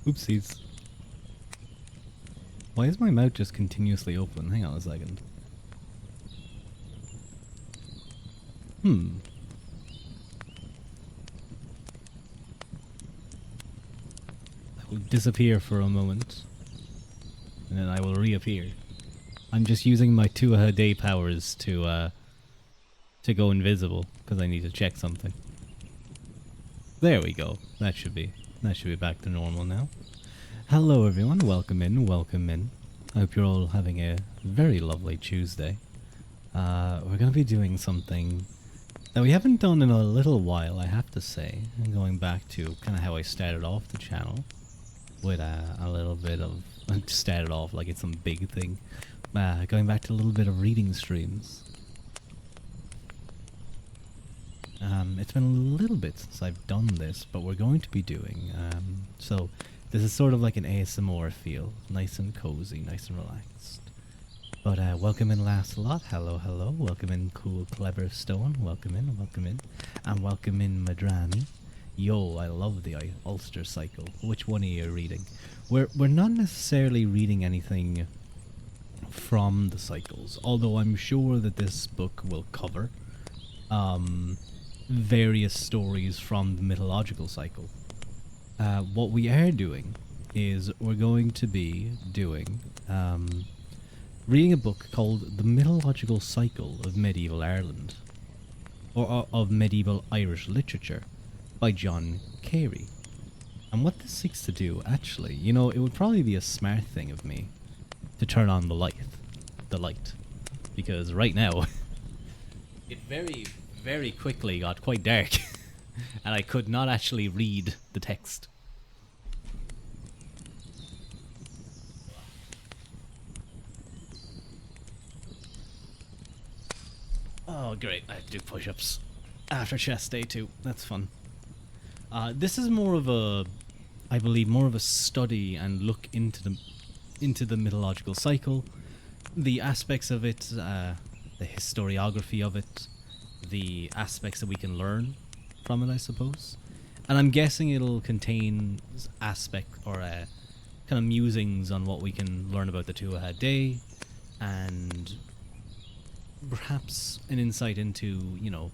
Oopsies. Why is my mouth just continuously open? Hang on a second. Hmm. I will disappear for a moment, and then I will reappear. I'm just using my 2-a-day powers to go invisible because I need to check something. There we go. That should be back to normal now. Hello everyone, welcome in, welcome in. I hope you're all having a very lovely Tuesday. We're going to be doing something that we haven't done in a little while, I have to say. And going back to kind of how I started off the channel with a little bit of... I started off like it's some big thing. Going back to a little bit of reading streams. It's been a little bit since I've done this, but we're going to be doing... so this is sort of like an ASMR feel. Nice and cozy, nice and relaxed. But welcome in Last Lot. Hello, hello. Welcome in Cool Clever Stone. Welcome in, welcome in. And welcome in Madrani. Yo, I love the Ulster cycle. Which one are you reading? We're not necessarily reading anything from the cycles, although I'm sure that this book will cover various stories from the mythological cycle. What we are doing is we're going to be doing reading a book called The Mythological Cycle of Medieval Ireland, or of Medieval Irish Literature, by John Carey. And what this seeks to do, actually, you know, it would probably be a smart thing of me to turn on the light, because right now it very quickly got quite dark, and I could not actually read the text. Oh, great. I have to do push-ups after chest day too. That's fun. This is more of a, I believe, more of a study and look into the mythological cycle, the aspects of it, the historiography of it, the aspects that we can learn from it, I suppose. And I'm guessing it'll contain aspect or kind of musings on what we can learn about the Tuatha Dé, and perhaps an insight into, you know,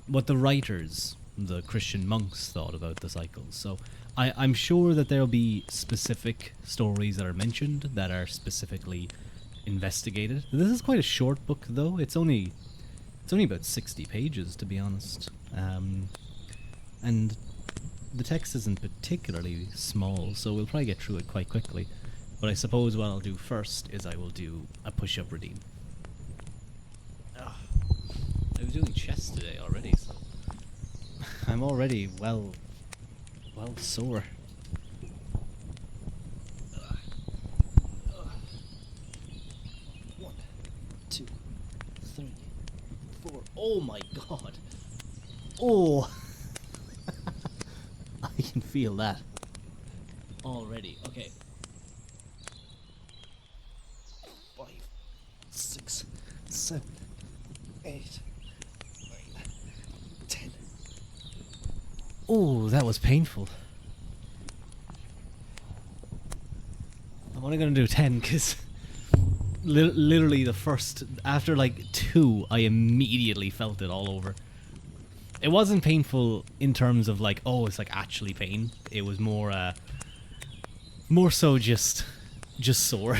what the writers, the Christian monks, thought about the cycles. So I'm sure that there'll be specific stories that are mentioned that are specifically investigated. This is quite a short book, though. It's only about 60 pages, to be honest. And the text isn't particularly small, so we'll probably get through it quite quickly. But I suppose what I'll do first is I will do a push-up routine. I was doing chest today already, so I'm already well sore. 1, 2, 3, 4. Oh my god! Oh, I can feel that already. Okay. 5, 6, 7, 8. Oh, that was painful. I'm only going to do 10 because literally the first, after like 2, I immediately felt it all over. It wasn't painful in terms of like, oh, it's like actually pain. It was more so just sore.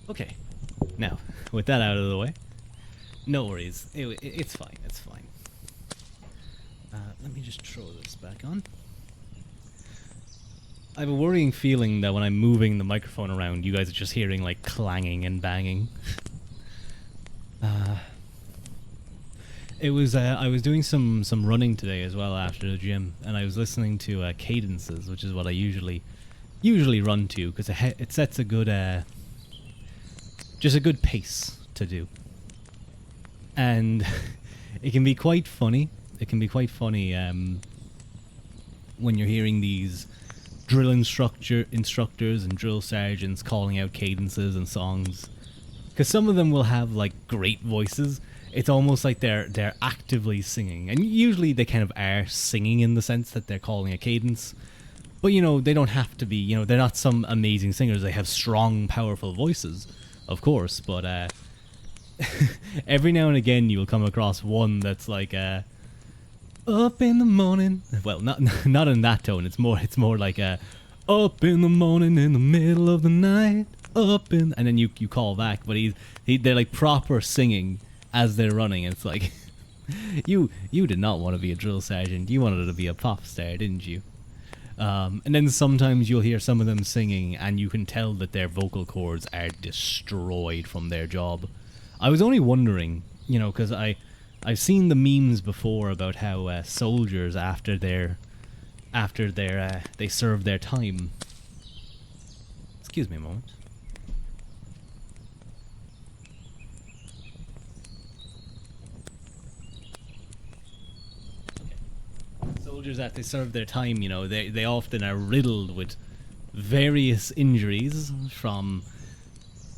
Okay, now, with that out of the way, no worries, it's fine, it's fine. Let me just throw this back on. I have a worrying feeling that when I'm moving the microphone around, you guys are just hearing, like, clanging and banging. It was, I was doing some running today as well after the gym, and I was listening to cadences, which is what I usually run to, because it sets a good, just a good pace to do. And it can be quite funny. It can be quite funny when you're hearing these drill instructors and drill sergeants calling out cadences and songs. Because some of them will have like great voices. It's almost like they're actively singing, and usually they kind of are singing in the sense that they're calling a cadence. But you know, they don't have to be. You know, they're not some amazing singers. They have strong, powerful voices, of course. But every now and again, you'll come across one that's like up in the morning. Well, not in that tone. It's more like up in the morning in the middle of the night. Up in, and then you call back, but they're like proper singing as they're running. And it's like you did not want to be a drill sergeant. You wanted to be a pop star, didn't you? And then sometimes you'll hear some of them singing, and you can tell that their vocal cords are destroyed from their job. I was only wondering, you know, because I've seen the memes before about how soldiers after they serve their time. Excuse me a moment. Soldiers after they serve their time, you know, they often are riddled with various injuries from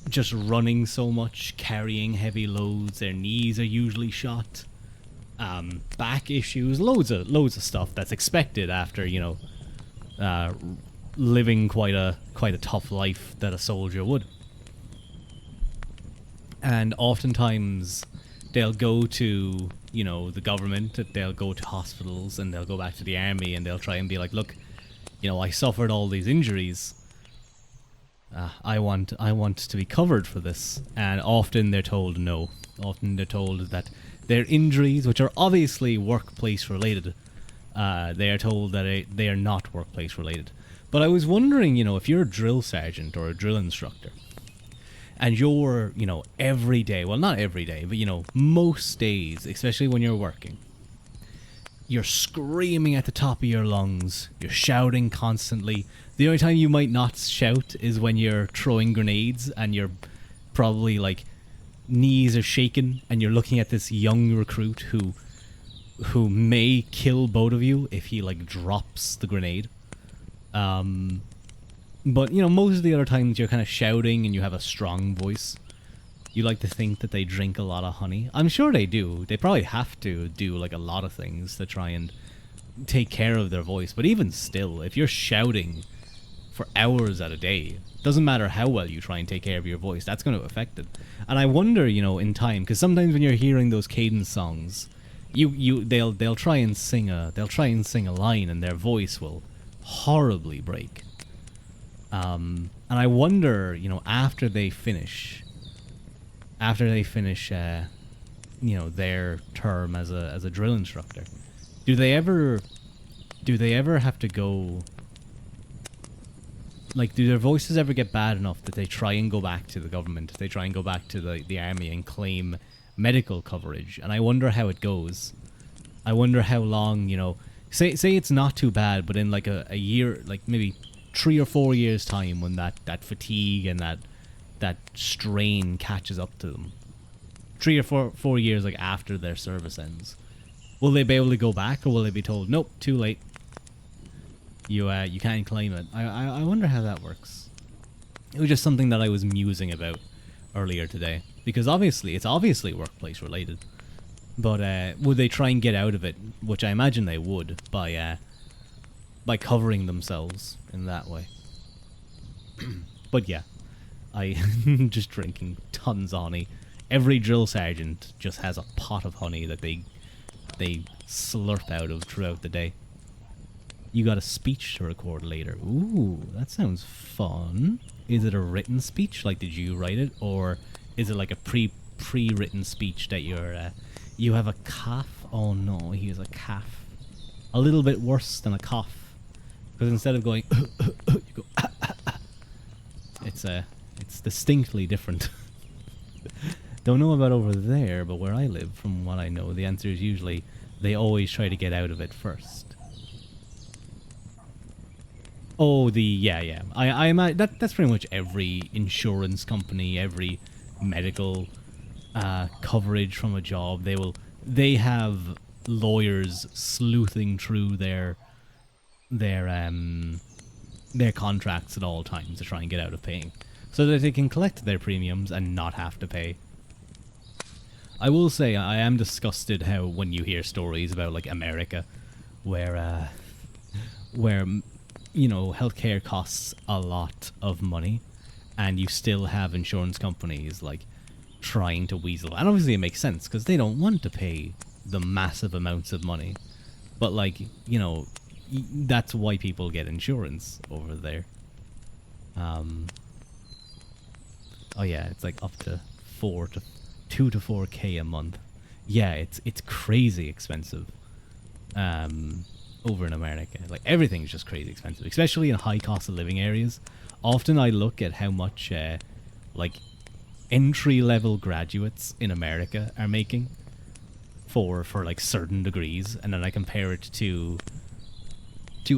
just running so much, carrying heavy loads. Their knees are usually shot. Back issues, loads of stuff that's expected after, you know, living quite a tough life that a soldier would. And oftentimes they'll go to, you know, the government, they'll go to hospitals, and they'll go back to the army, and they'll try and be like, look, you know, I suffered all these injuries. I want to be covered for this. And often they're told no. Often they're told that their injuries, which are obviously workplace related, they are told that they are not workplace related. But I was wondering, you know, if you're a drill sergeant or a drill instructor, and you're, you know, every day, well, not every day, but, you know, most days, especially when you're working, you're screaming at the top of your lungs, you're shouting constantly. The only time you might not shout is when you're throwing grenades, and you're probably, like, knees are shaking, and you're looking at this young recruit who may kill both of you if he, like, drops the grenade. But, you know, most of the other times you're kind of shouting and you have a strong voice. You like to think that they drink a lot of honey. I'm sure they do. They probably have to do, like, a lot of things to try and take care of their voice. But even still, if you're shouting for hours at a day, doesn't matter how well you try and take care of your voice, that's going to affect it. And I wonder, you know, in time, because sometimes when you're hearing those cadence songs, they'll try and sing a line, and their voice will horribly break. And I wonder, you know, after they finish, you know, their term as a drill instructor, do they ever have to go? Like, do their voices ever get bad enough that they try and go back to the government? They try and go back to the army and claim medical coverage? And I wonder how it goes. I wonder how long, you know, say it's not too bad, but in like a year, like maybe 3 or 4 years time, when that fatigue and that strain catches up to them, 3 or 4 years, like after their service ends, will they be able to go back, or will they be told, nope, too late, you can't claim it? I wonder how that works. It was just something that I was musing about earlier today, because it's obviously workplace related, but would they try and get out of it, which I imagine they would, by covering themselves in that way. But yeah, I'm just drinking tons of honey. Every drill sergeant just has a pot of honey that they slurp out of throughout the day. You got a speech to record later. Ooh, that sounds fun. Is it a written speech? Like, did you write it? Or is it like a pre-written speech that you have a cough? Oh no, he has a cough. A little bit worse than a cough. Because instead of going, you go, it's distinctly different. Don't know about over there, but where I live, from what I know, the answer is usually they always try to get out of it first. Oh, yeah. That's pretty much every insurance company, every medical coverage from a job. They have lawyers sleuthing through their their contracts at all times to try and get out of paying, so that they can collect their premiums and not have to pay. I will say I am disgusted how when you hear stories about like America, where you know, healthcare costs a lot of money, and you still have insurance companies like trying to weasel. And obviously it makes sense because they don't want to pay the massive amounts of money, but like, you know, that's why people get insurance over there. Oh yeah, it's like up to 2 to 4K a month. Yeah, it's crazy expensive. Over in America, like everything's just crazy expensive, especially in high cost of living areas. Often I look at how much like entry level graduates in America are making for like certain degrees, and then I compare it to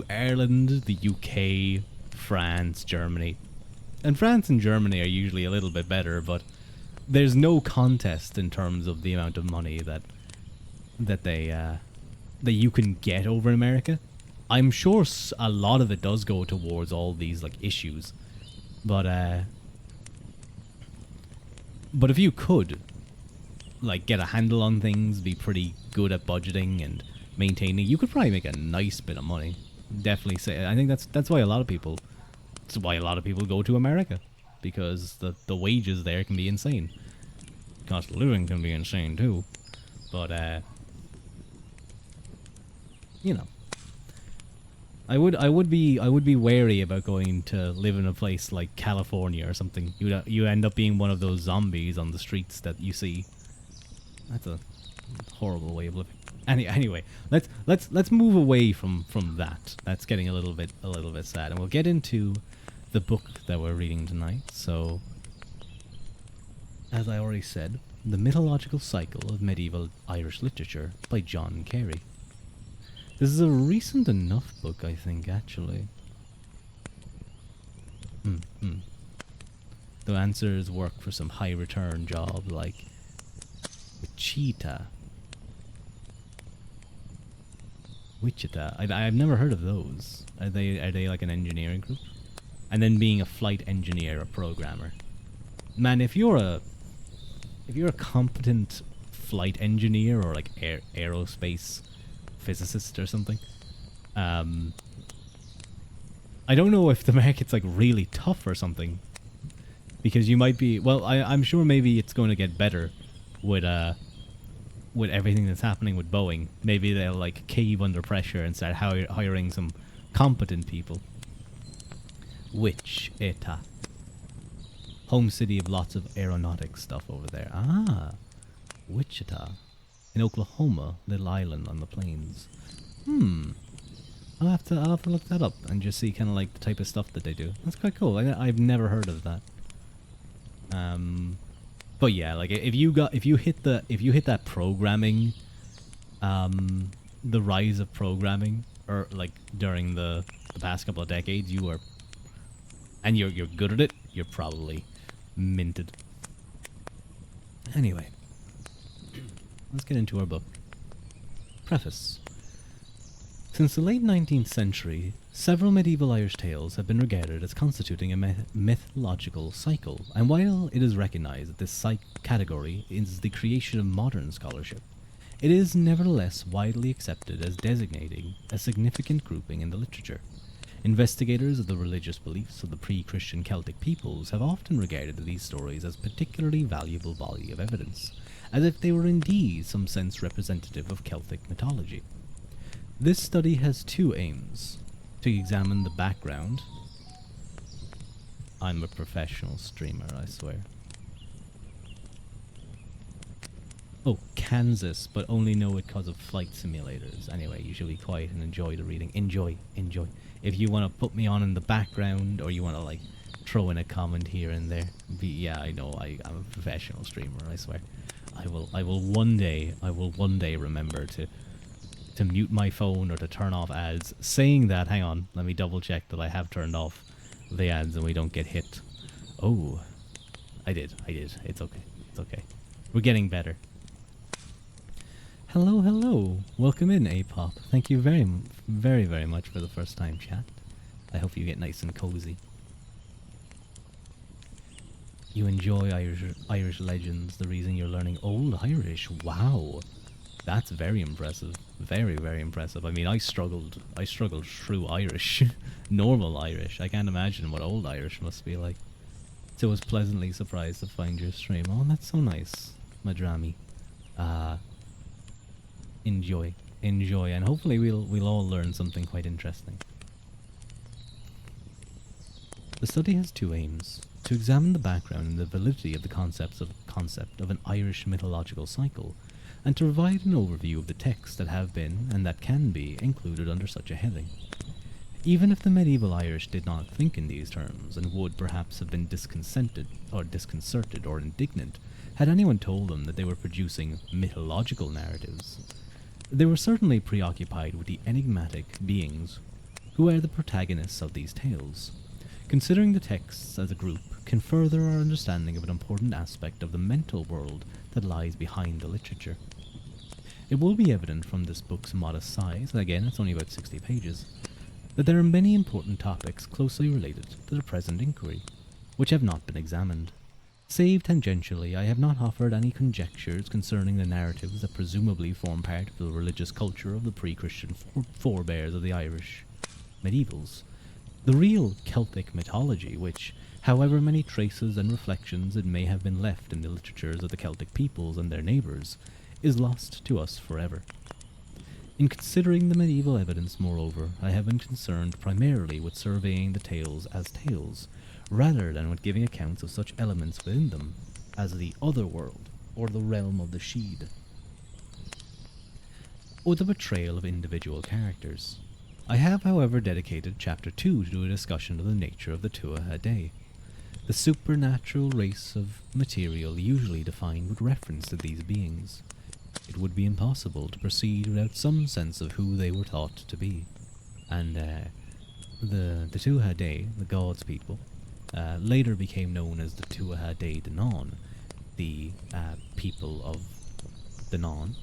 Ireland, the UK, France, Germany. And France and Germany are usually a little bit better, but there's no contest in terms of the amount of money that you can get over in America. I'm sure a lot of it does go towards all these like issues, but if you could like get a handle on things, be pretty good at budgeting and maintaining, you could probably make a nice bit of money. Definitely say. I think that's why a lot of people. That's why a lot of people go to America, because the wages there can be insane. Cost of living can be insane too, but you know, I would be wary about going to live in a place like California or something. You end up being one of those zombies on the streets that you see. That's a horrible way of living. Anyway, let's move away from that. That's getting a little bit sad, and we'll get into the book that we're reading tonight. So, as I already said, The Mythological Cycle of Medieval Irish Literature by John Carey. This is a recent enough book, I think, actually. The answers work for some high return job like Wichita. I've never heard of those. Are they like an engineering group? And then being a flight engineer or programmer. Man, if you're a competent flight engineer or like aerospace physicist or something, I don't know if the market's like really tough or something, because you might be, well, I'm sure maybe it's going to get better with everything that's happening with Boeing. Maybe they'll like cave under pressure and start hiring some competent people. Wichita, home city of lots of aeronautics stuff over there. Wichita, in Oklahoma, little island on the plains. I'll have to look that up and just see kind of like the type of stuff that they do. That's quite cool. I've never heard of that. But yeah, like if you hit that programming, the rise of programming, or like during the past couple of decades, you're good at it, you're probably minted. Anyway, let's get into our book. Preface. Since the late 19th century, several medieval Irish tales have been regarded as constituting a mythological cycle, and while it is recognized that this category is the creation of modern scholarship, it is nevertheless widely accepted as designating a significant grouping in the literature. Investigators of the religious beliefs of the pre-Christian Celtic peoples have often regarded these stories as particularly valuable body of evidence, as if they were indeed some sense representative of Celtic mythology. This study has two aims: to examine the background. I'm a professional streamer, I swear. Oh, Kansas, but only know it because of flight simulators. Anyway, you should be quiet and enjoy the reading. Enjoy. If you want to put me on in the background, or you want to like throw in a comment here and there, yeah, I know, I'm a professional streamer, I swear. I will one day remember to mute my phone or to turn off ads. Saying that, hang on, let me double check that I have turned off the ads and we don't get hit. Oh, I did. It's okay. We're getting better. Hello. Welcome in, A-Pop. Thank you very, very, very much for the first time chat. I hope you get nice and cozy. You enjoy Irish legends, the reason you're learning Old Irish. Wow. That's very impressive. Very, very impressive. I mean, I struggled through Irish. Normal Irish. I can't imagine what Old Irish must be like. So I was pleasantly surprised to find your stream. Oh, that's so nice, Madrami. Enjoy. Enjoy. And hopefully we'll all learn something quite interesting. The study has two aims: to examine the background and the validity of the concept of an Irish mythological cycle, and to provide an overview of the texts that have been, and that can be, included under such a heading. Even if the medieval Irish did not think in these terms, and would perhaps have been disconcerted or indignant had anyone told them that they were producing mythological narratives, they were certainly preoccupied with the enigmatic beings who are the protagonists of these tales. Considering the texts as a group can further our understanding of an important aspect of the mental world that lies behind the literature. It will be evident from this book's modest size, and again it's only about 60 pages, that there are many important topics closely related to the present inquiry, which have not been examined. Save tangentially, I have not offered any conjectures concerning the narratives that presumably form part of the religious culture of the pre-Christian forebears of the Irish medievals. The real Celtic mythology, which, however many traces and reflections it may have been left in the literatures of the Celtic peoples and their neighbours, is lost to us forever. In considering the medieval evidence, moreover, I have been concerned primarily with surveying the tales as tales, rather than with giving accounts of such elements within them as the other world, or the realm of the Sheed, or the betrayal of individual characters. I have, however, dedicated Chapter 2 to a discussion of the nature of the Tuatha Dé, the supernatural race of material usually defined with reference to these beings. It would be impossible to proceed without some sense of who they were thought to be. And the Tuatha Dé, the gods' people, later became known as the Tuatha Dé Danann, the people of Danann,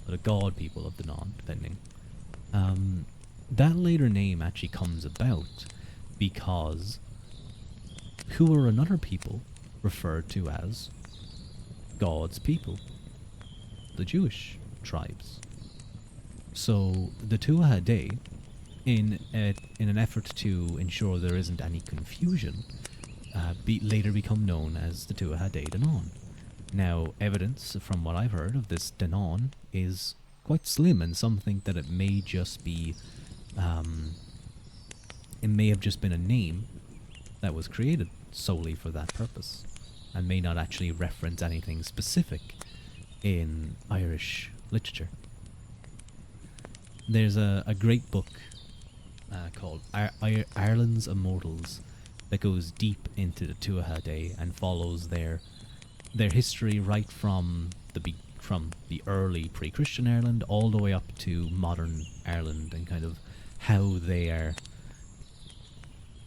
or the god people of Danann, depending. That later name actually comes about because who were another people referred to as God's people, the Jewish tribes. So the Tuatha Dé, in an effort to ensure there isn't any confusion, later become known as the Tuatha Dé Danann. Now, evidence from what I've heard of this Danann is quite slim, and some think that it may just be, it may have just been a name that was created solely for that purpose, and may not actually reference anything specific in Irish literature. There's a great book called Ireland's Immortals that goes deep into the Tuatha Dé and follows their history right from the early pre-Christian Ireland all the way up to modern Ireland, and kind of how they are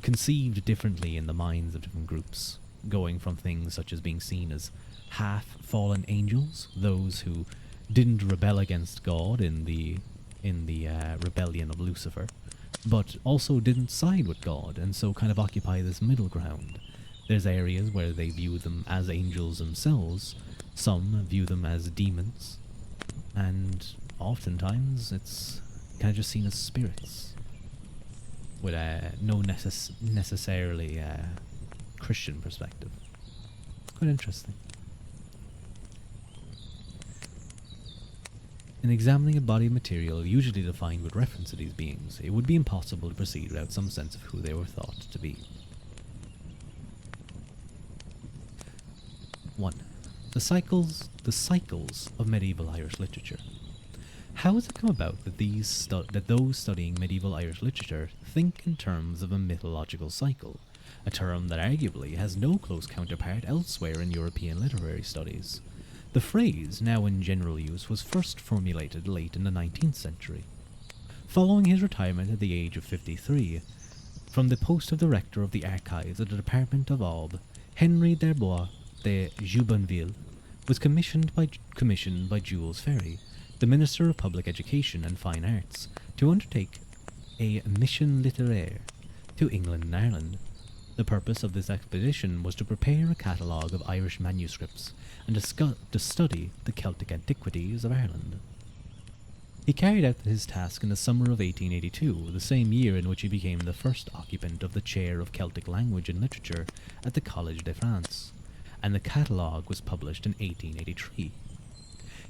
conceived differently in the minds of different groups, going from things such as being seen as half-fallen angels, those who didn't rebel against God in the rebellion of Lucifer, but also didn't side with God, and so kind of occupy this middle ground. There's areas where they view them as angels themselves, some view them as demons, and oftentimes it's kind of just seen as spirits, with no necessarily Christian perspective. Quite interesting. In examining a body of material usually defined with reference to these beings, it would be impossible to proceed without some sense of who they were thought to be. 1. The cycles of medieval Irish literature. How has it come about that those studying medieval Irish literature think in terms of a mythological cycle, a term that arguably has no close counterpart elsewhere in European literary studies? The phrase, now in general use, was first formulated late in the 19th century. Following his retirement at the age of 53, from the post of Director of the Archives at the Department of Aube, Henry d'Herbois de Jubanville was commissioned by Jules Ferry, the Minister of Public Education and Fine Arts, to undertake a mission littéraire to England and Ireland. The purpose of this expedition was to prepare a catalogue of Irish manuscripts and to study the Celtic antiquities of Ireland. He carried out his task in the summer of 1882, the same year in which he became the first occupant of the chair of Celtic language and literature at the Collège de France, and the catalogue was published in 1883.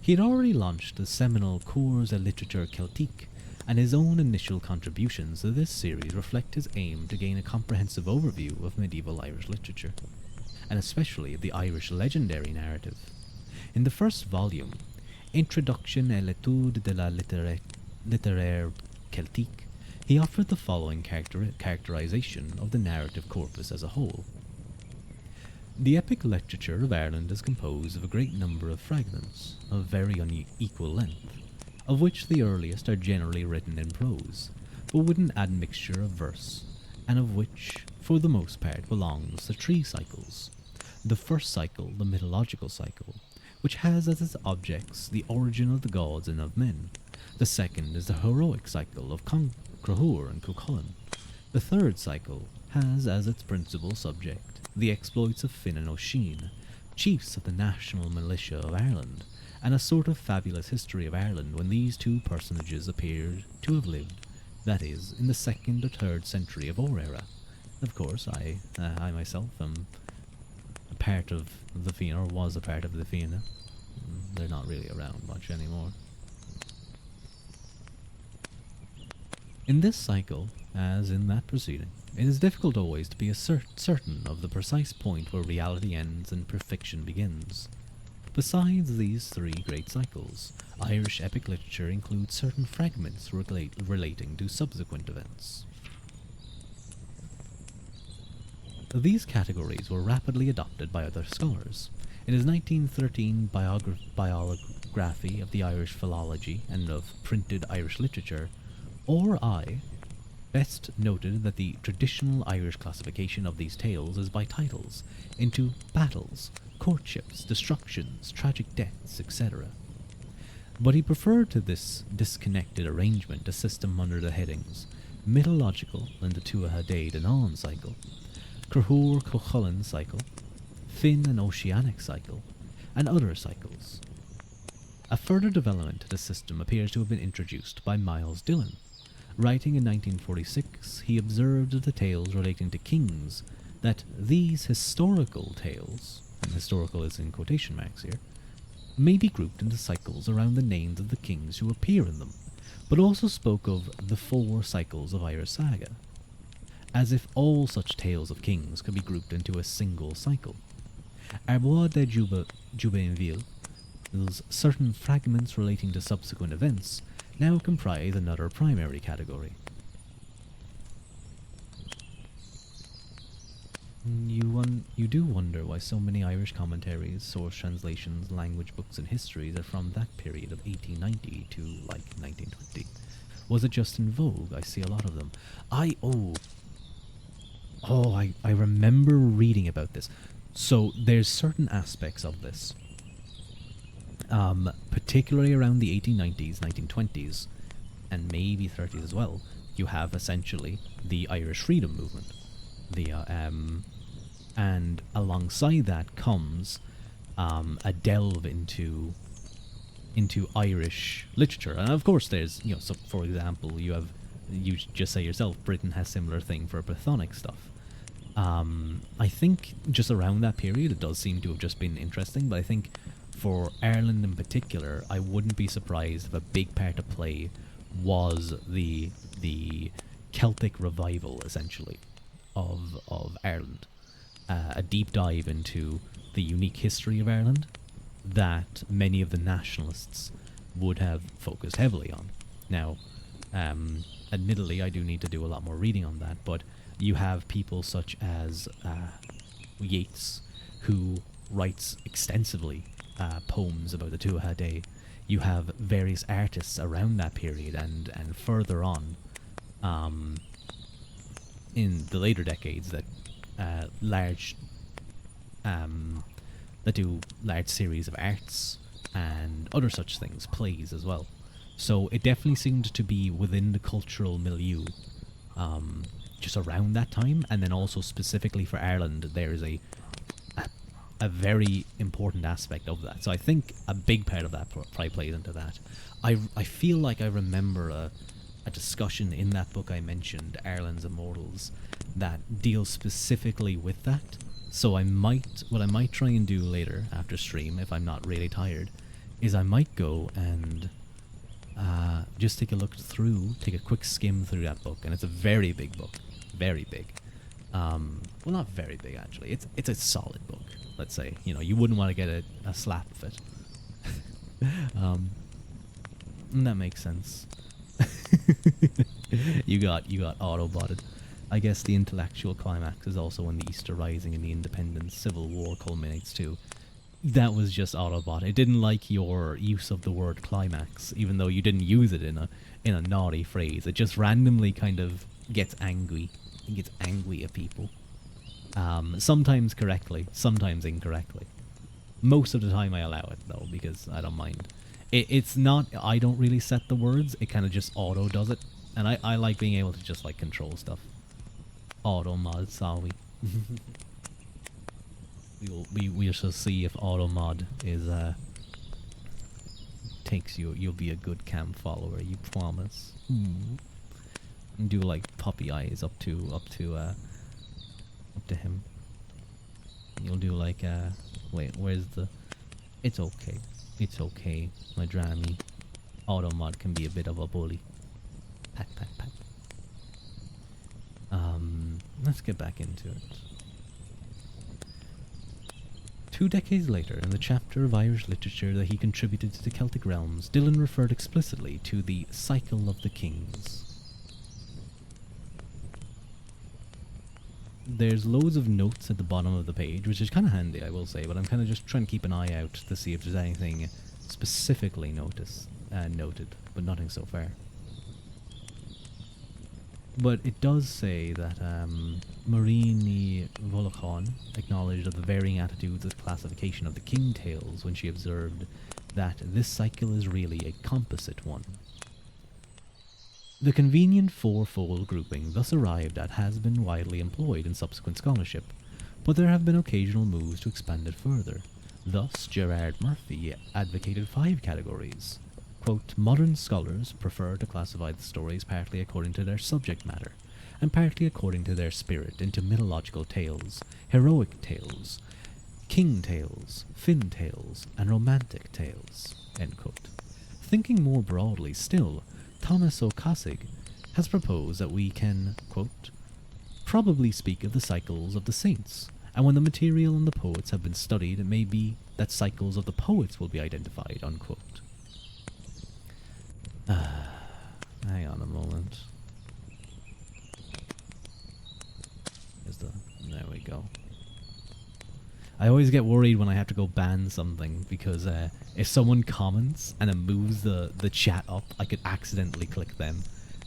He had already launched the seminal Cours de littérature celtique, and his own initial contributions to this series reflect his aim to gain a comprehensive overview of medieval Irish literature, and especially of the Irish legendary narrative. In the first volume, Introduction à l'étude de la littéraire celtique, he offered the following characterization of the narrative corpus as a whole. The epic literature of Ireland is composed of a great number of fragments, of very unequal length, of which the earliest are generally written in prose, but with an admixture of verse, and of which, for the most part, belongs to three cycles. The first cycle, the mythological cycle, which has as its objects the origin of the gods and of men. The second is the heroic cycle of Crahur and Cuchulainn. The third cycle has as its principal subject the exploits of Finn and Oisin, chiefs of the national militia of Ireland, and a sort of fabulous history of Ireland when these two personages appeared to have lived, that is, in the 2nd or 3rd century of our era. Of course, I myself am a part of the Fianna, or was a part of the Fianna. They're not really around much anymore. In this cycle, as in that preceding, it is difficult always to be certain of the precise point where reality ends and fiction begins. Besides these three great cycles, Irish epic literature includes certain fragments relating to subsequent events. These categories were rapidly adopted by other scholars. In his 1913 biography of the Irish philology and of printed Irish literature, R.I. best noted that the traditional Irish classification of these tales is by titles, into battles, courtships, destructions, tragic deaths, etc. But he preferred to this disconnected arrangement a system under the headings Mythological and the Tuatha Dé Danann cycle, Crahur Cuchulainn cycle, Finn and Oceanic cycle, and other cycles. A further development to the system appears to have been introduced by Miles Dillon. Writing in 1946, he observed of the tales relating to kings that these historical tales, and historical is in quotation marks here, may be grouped into cycles around the names of the kings who appear in them, but also spoke of the 4 cycles of Irish saga, as if all such tales of kings could be grouped into a single cycle. Ruadh de Jubainville, those certain fragments relating to subsequent events, now comprise another primary category. You do wonder why so many Irish commentaries, source translations, language books and histories are from that period of 1890 to, 1920. Was it just in vogue? I see a lot of them. I remember reading about this. So there's certain aspects of this, particularly around the 1890s, 1920s, and maybe 30s as well. You have essentially the Irish freedom movement, and alongside that comes a delve into Irish literature, and of course there's so for example you just say yourself, Britain has similar thing for Brythonic stuff. I think just around that period it does seem to have just been interesting, but I think for Ireland in particular, I wouldn't be surprised if a big part to play was the Celtic revival, essentially, of Ireland. A deep dive into the unique history of Ireland that many of the nationalists would have focused heavily on. Now, admittedly, I do need to do a lot more reading on that, but you have people such as Yeats, who writes extensively poems about the Tuatha Dé. You have various artists around that period and further on in the later decades that that do large series of arts and other such things, plays as well. So it definitely seemed to be within the cultural milieu, just around that time, and then also specifically for Ireland, there is a, a very important aspect of that. So I think a big part of that probably plays into that. I feel like I remember a discussion in that book I mentioned, Ireland's Immortals, that deals specifically with that. So what I might try and do later after stream, if I'm not really tired, is I might go and just take a quick skim through that book, and it's a very big book, very big. Well, not very big actually. It's a solid book. Let's say, you wouldn't want to get a slap of it. And that makes sense. you got Autobotted. I guess the intellectual climax is also when the Easter Rising and the Independence Civil War culminates too. That was just Autobot. It didn't like your use of the word climax, even though you didn't use it in a naughty phrase. It just randomly kind of gets angry. It gets angry at people. Sometimes correctly, sometimes incorrectly. Most of the time I allow it though, because I don't mind. It's not, I don't really set the words, it kind of just auto does it. And I like being able to just like control stuff. Auto mod, sorry. we shall see if auto mod is takes you'll be a good camp follower, you promise. And do like puppy eyes up to him. You'll do like wait, where's the it's okay, my Drammy. Auto mod can be a bit of a bully. Pat pat pat. Let's get back into it. 2 decades later, in the chapter of Irish literature that he contributed to the Celtic realms, Dylan referred explicitly to the cycle of the kings. There's loads of notes at the bottom of the page, which is kind of handy, I will say, but I'm kind of just trying to keep an eye out to see if there's anything specifically noted, but nothing so far. But it does say that Marini Volochan acknowledged of the varying attitudes of classification of the king tales when she observed that this cycle is really a composite one. The convenient fourfold grouping thus arrived at has been widely employed in subsequent scholarship, but there have been occasional moves to expand it further. Thus, Gerard Murphy advocated 5 categories. Quote, modern scholars prefer to classify the stories partly according to their subject matter, and partly according to their spirit into mythological tales, heroic tales, king tales, Finn tales, and romantic tales. End quote. Thinking more broadly still, Thomas O'Casig has proposed that we can, quote, probably speak of the cycles of the saints, and when the material and the poets have been studied, it may be that cycles of the poets will be identified, unquote. Hang on a moment. There we go. I always get worried when I have to go ban something, because if someone comments and it moves the chat up, I could accidentally click them,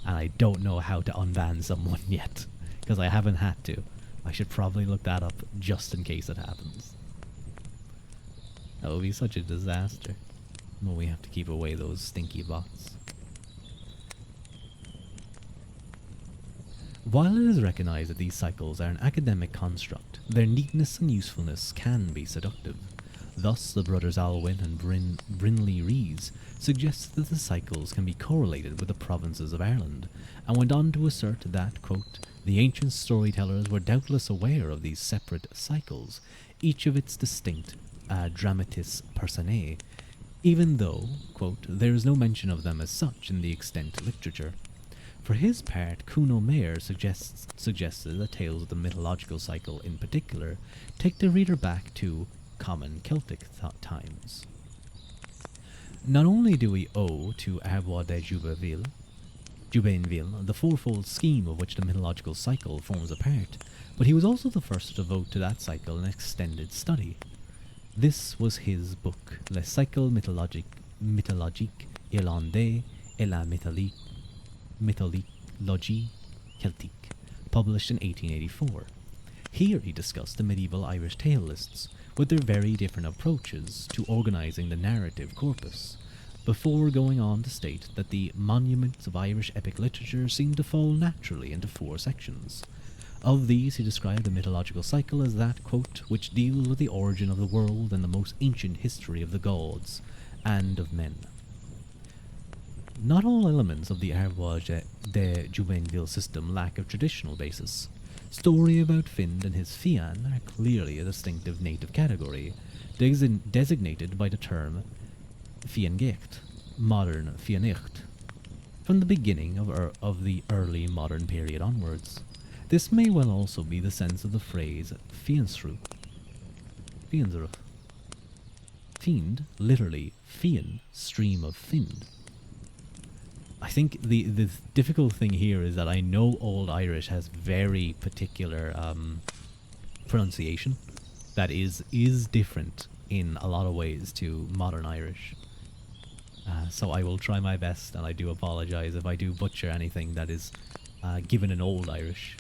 and I don't know how to unban someone yet, because I haven't had to. I should probably look that up just in case it happens. That would be such a disaster. Well, we have to keep away those stinky bots. While it is recognized that these cycles are an academic construct, their neatness and usefulness can be seductive. Thus, the brothers Alwyn and Brinley Rees suggested that the cycles can be correlated with the provinces of Ireland, and went on to assert that, quote, the ancient storytellers were doubtless aware of these separate cycles, each of its distinct dramatis personae, even though, quote, there is no mention of them as such in the extant literature. For his part, Kuno Mayer suggested that tales of the mythological cycle in particular take the reader back to common Celtic times. Not only do we owe to Arbois de Jubainville the fourfold scheme of which the mythological cycle forms a part, but he was also the first to devote to that cycle an extended study. This was his book, Le Cycle mythologique irlandais et la mythologie celtique, published in 1884. Here he discussed the medieval Irish tale lists, with their very different approaches to organizing the narrative corpus, before going on to state that the monuments of Irish epic literature seem to fall naturally into four sections. Of these, he described the mythological cycle as that, quote, which deals with the origin of the world and the most ancient history of the gods and of men. Not all elements of the Arbois de Jubainville system lack a traditional basis. Story about Finn and his Fian are clearly a distinctive native category, designated by the term Fiangecht, modern Fianicht, from the beginning of the early modern period onwards. This may well also be the sense of the phrase Fiansru. Fiend, literally Fian, stream of Find. I think the difficult thing here is that I know Old Irish has very particular pronunciation that is different in a lot of ways to modern Irish. So I will try my best, and I do apologize if I do butcher anything that is given in Old Irish.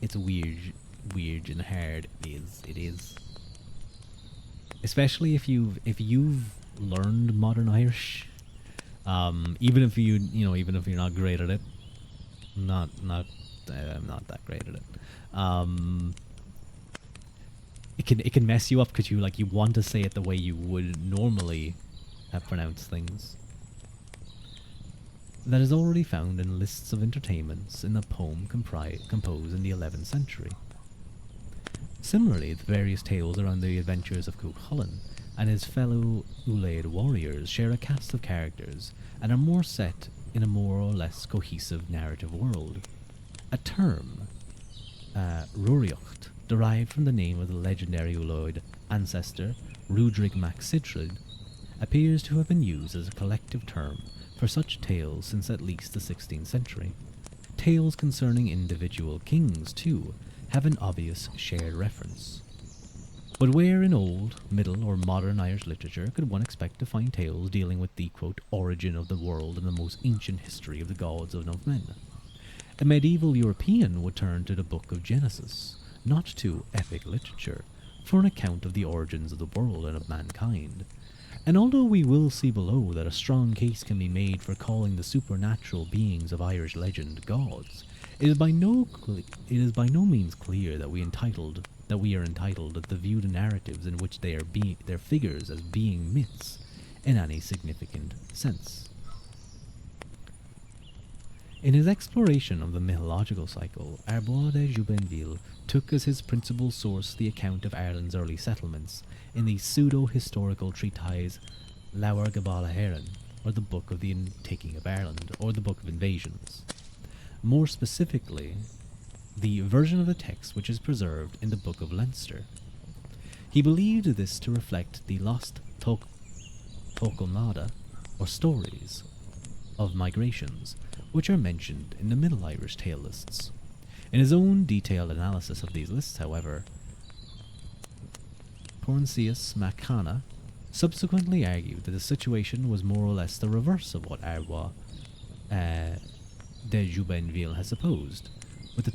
It's weird and hard. It is. Especially if you've learned modern Irish, even if even if you're not great at it, I'm not that great at it. It can mess you up because you want to say it the way you would normally have pronounced things. That is already found in lists of entertainments in a poem composed in the 11th century. Similarly, the various tales around the adventures of Cuchulainn and his fellow Ulaid warriors share a cast of characters and are more set in a more or less cohesive narrative world. A term, Ruadh, derived from the name of the legendary Ulaid ancestor Rudrig mac Sigrid, appears to have been used as a collective term for such tales since at least the 16th century. Tales concerning individual kings, too, have an obvious shared reference. But where in old, middle, or modern Irish literature could one expect to find tales dealing with the, quote, origin of the world and the most ancient history of the gods and of men? A medieval European would turn to the Book of Genesis, not to epic literature, for an account of the origins of the world and of mankind. And although we will see below that a strong case can be made for calling the supernatural beings of Irish legend gods, it is by no means clear that we are entitled to view the narratives in which they are their figures as being myths in any significant sense. In his exploration of the mythological cycle, Arbois de Jubainville took as his principal source the account of Ireland's early settlements in the pseudo-historical treatise Lawer Gabála Éireann, or the Book of the Taking of Ireland, or the Book of Invasions. More specifically, the version of the text which is preserved in the Book of Leinster. He believed this to reflect the lost Tócumlada, or stories, of migrations, which are mentioned in the Middle Irish tale lists. In his own detailed analysis of these lists, however, Porncius MacCana subsequently argued that the situation was more or less the reverse of what Arbois de Jubainville has supposed, with the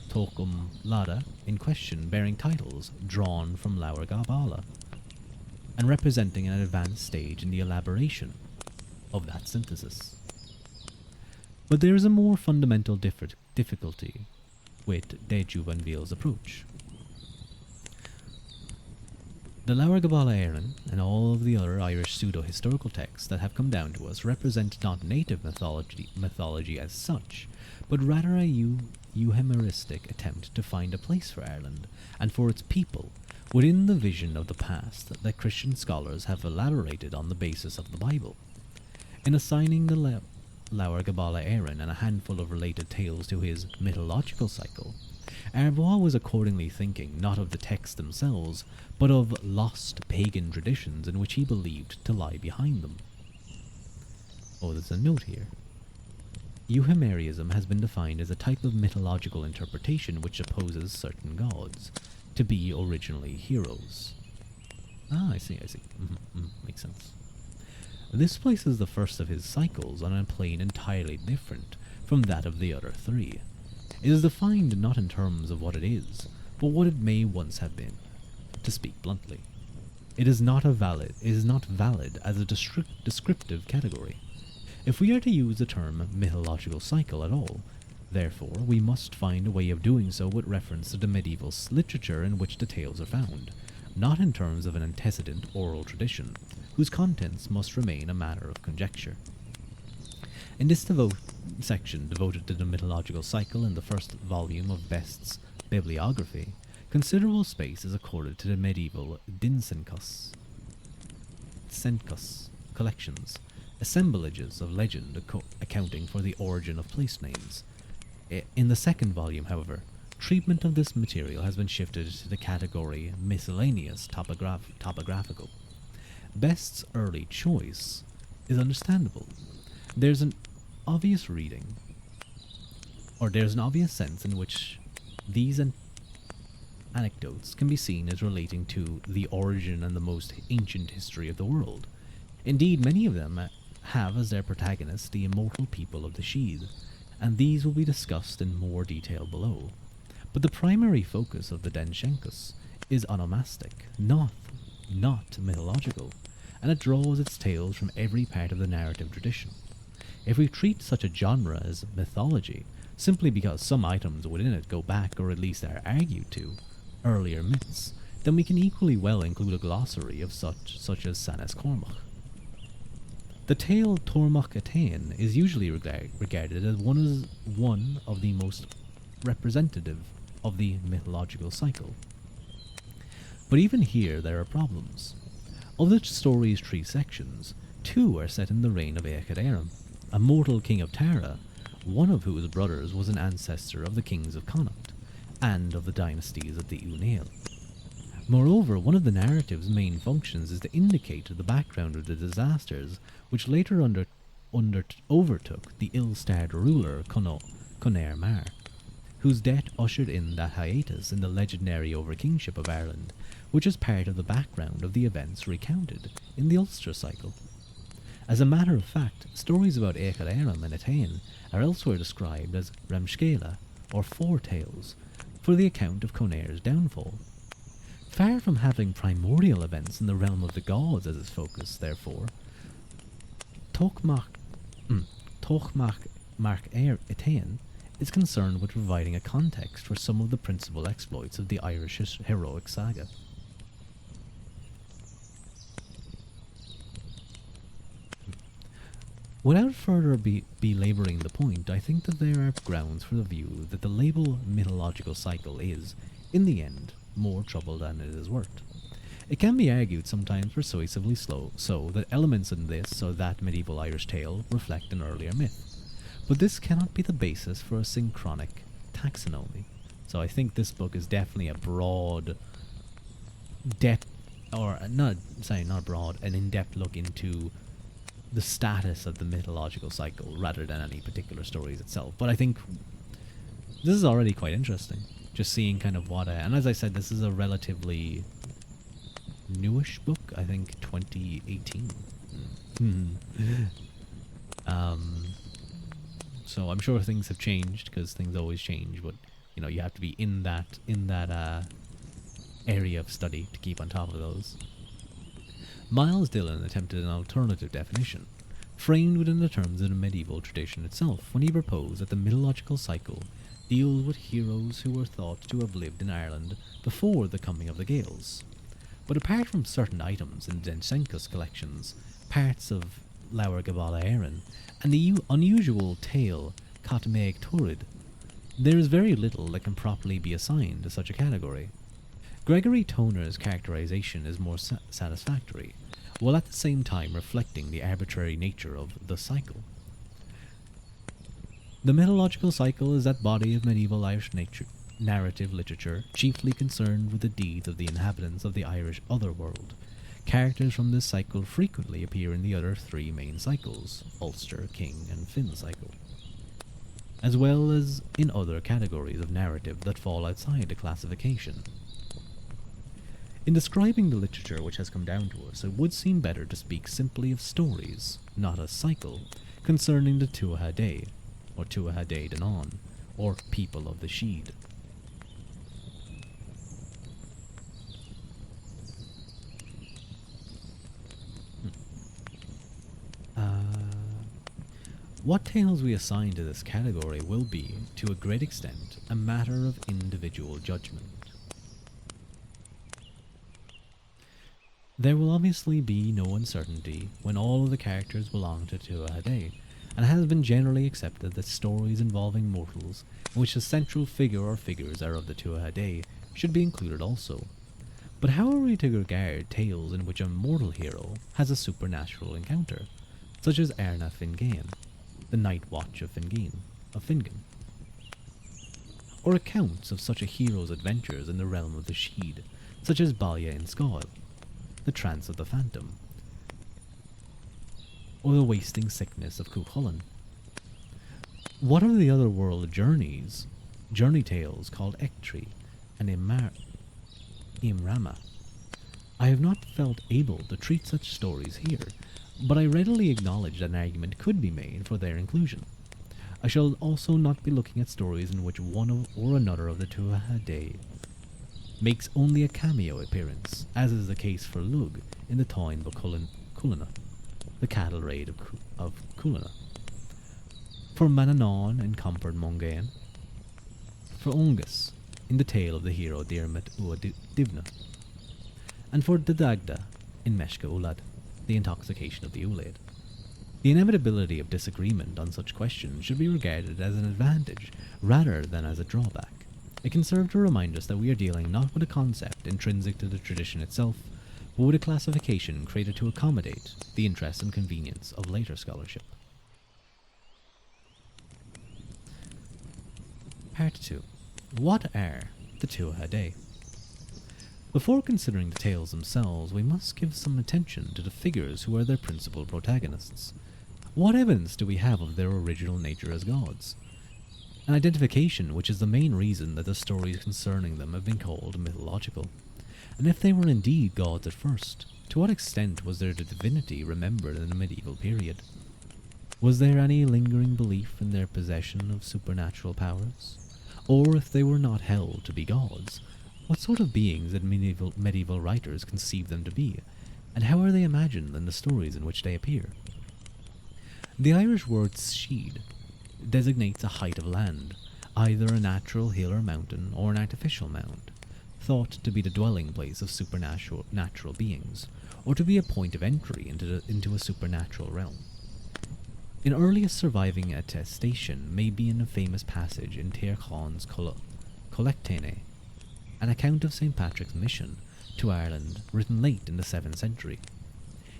Tócumlada in question bearing titles drawn from Lawer Gabála, and representing an advanced stage in the elaboration of that synthesis. But there is a more fundamental difficulty with de Jubainville's approach. The Lawer Gabála Éireann and all of the other Irish pseudo-historical texts that have come down to us represent not native mythology as such, but rather a euhemeristic attempt to find a place for Ireland and for its people within the vision of the past that Christian scholars have elaborated on the basis of the Bible. In assigning the Lawer Gabála Éireann and a handful of related tales to his mythological cycle, Arbois was accordingly thinking not of the texts themselves, but of lost pagan traditions in which he believed to lie behind them. Oh, there's a note here. Euhemerism has been defined as a type of mythological interpretation which supposes certain gods to be originally heroes. Ah, I see. Makes sense. This places the first of his cycles on a plane entirely different from that of the other three. It is defined not in terms of what it is, but what it may once have been. to speak bluntly. It is not valid as a descriptive category. If we are to use the term mythological cycle at all, therefore, we must find a way of doing so with reference to the medieval literature in which the tales are found, not in terms of an antecedent oral tradition, whose contents must remain a matter of conjecture. In this section devoted to the mythological cycle in the first volume of Best's bibliography, considerable space is accorded to the medieval Dinsenkus collections, assemblages of legend accounting for the origin of place names. In the second volume, however, treatment of this material has been shifted to the category miscellaneous topographical. Best's early choice is understandable. There's an obvious sense in which these anecdotes can be seen as relating to the origin and the most ancient history of the world. Indeed, many of them have as their protagonists the immortal people of the Sheed, and these will be discussed in more detail below. But the primary focus of the Denshenkus is onomastic, not mythological, and it draws its tales from every part of the narrative tradition. If we treat such a genre as mythology, simply because some items within it go back, or at least are argued to, earlier myths, then we can equally well include a glossary of such as Sanes Cormach. The tale Tormach Atain is usually regarded as one of the most representative of the mythological cycle. But even here there are problems. Of the story's 3 sections, 2 are set in the reign of Eachad Éireann, a mortal king of Tara, one of whose brothers was an ancestor of the kings of Connacht, and of the dynasties of the Unail. Moreover, one of the narrative's main functions is to indicate the background of the disasters which later overtook the ill-starred ruler Conair Mar, whose death ushered in that hiatus in the legendary overkingship of Ireland, which is part of the background of the events recounted in the Ulster cycle. As a matter of fact, stories about Eachad Éireann and Atain are elsewhere described as Ramscéla, or Four Tales, for the account of Conair's downfall. Far from having primordial events in the realm of the gods as its focus, therefore, Tochmach Atain is concerned with providing a context for some of the principal exploits of the Irish heroic saga. Without further belabouring the point, I think that there are grounds for the view that the label mythological cycle is, in the end, more trouble than it is worth. It can be argued sometimes persuasively so that elements in this or that medieval Irish tale reflect an earlier myth, but this cannot be the basis for a synchronic taxonomy. So I think this book is definitely a broad depth, or not broad, an in-depth look into the status of the mythological cycle rather than any particular stories itself. But I think this is already quite interesting, just seeing kind of what and as I said, this is a relatively newish book, I think 2018. So I'm sure things have changed, because things always change, but you know, you have to be in that area of study to keep on top of those. Miles Dillon attempted an alternative definition, framed within the terms of the medieval tradition itself, when he proposed that the mythological cycle deals with heroes who were thought to have lived in Ireland before the coming of the Gaels. But apart from certain items in Densenkus collections, parts of Lawer Gabala Éireann, and the unusual tale Catmeig Turid, there is very little that can properly be assigned to such a category. Gregory Toner's characterization is more satisfactory, while at the same time reflecting the arbitrary nature of the cycle. The mythological cycle is that body of medieval Irish narrative literature chiefly concerned with the deeds of the inhabitants of the Irish otherworld. Characters from this cycle frequently appear in the other 3 main cycles, Ulster, King, and Finn cycle, as well as in other categories of narrative that fall outside the classification. In describing the literature which has come down to us, it would seem better to speak simply of stories, not a cycle, concerning the Tuatha Dé, or Tuatha Dé Danann, or people of the Sheed. What tales we assign to this category will be, to a great extent, a matter of individual judgment. There will obviously be no uncertainty when all of the characters belong to Tuatha, and it has been generally accepted that stories involving mortals, in which the central figure or figures are of the Tuatha, should be included also. But how are we to regard tales in which a mortal hero has a supernatural encounter, such as Erna Fingain, the Night Watch of Fingon, or accounts of such a hero's adventures in the realm of the Sheed, such as Balya in Scoil, the Trance of the Phantom, or the Wasting Sickness of Cuchulainn? What are the otherworld journey tales called Ektri and Imrama? I have not felt able to treat such stories here, but I readily acknowledge that an argument could be made for their inclusion. I shall also not be looking at stories in which one or another of the Tuatha makes only a cameo appearance, as is the case for Lug in the Táin Culina, the cattle raid of Culina, for Manannán in Compord Mongain, for Ongus in the tale of the hero Diarmid Ua Divna, and for Didagda in Meshka Ulad, the intoxication of the Ulaid. The inevitability of disagreement on such questions should be regarded as an advantage rather than as a drawback. It can serve to remind us that we are dealing not with a concept intrinsic to the tradition itself, but with a classification created to accommodate the interest and convenience of later scholarship. Part 2. What are the Tuatha? Before considering the tales themselves, we must give some attention to the figures who are their principal protagonists. What evidence do we have of their original nature as gods? An identification which is the main reason that the stories concerning them have been called mythological. And if they were indeed gods at first, to what extent was their divinity remembered in the medieval period? Was there any lingering belief in their possession of supernatural powers? Or if they were not held to be gods, what sort of beings did medieval writers conceive them to be, and how are they imagined in the stories in which they appear? The Irish word Sheed designates a height of land, either a natural hill or mountain or an artificial mound, thought to be the dwelling place of natural beings, or to be a point of entry into a supernatural realm. An earliest surviving attestation may be in a famous passage in Tír Chán's Collectaine, an account of St. Patrick's mission to Ireland written late in the 7th century.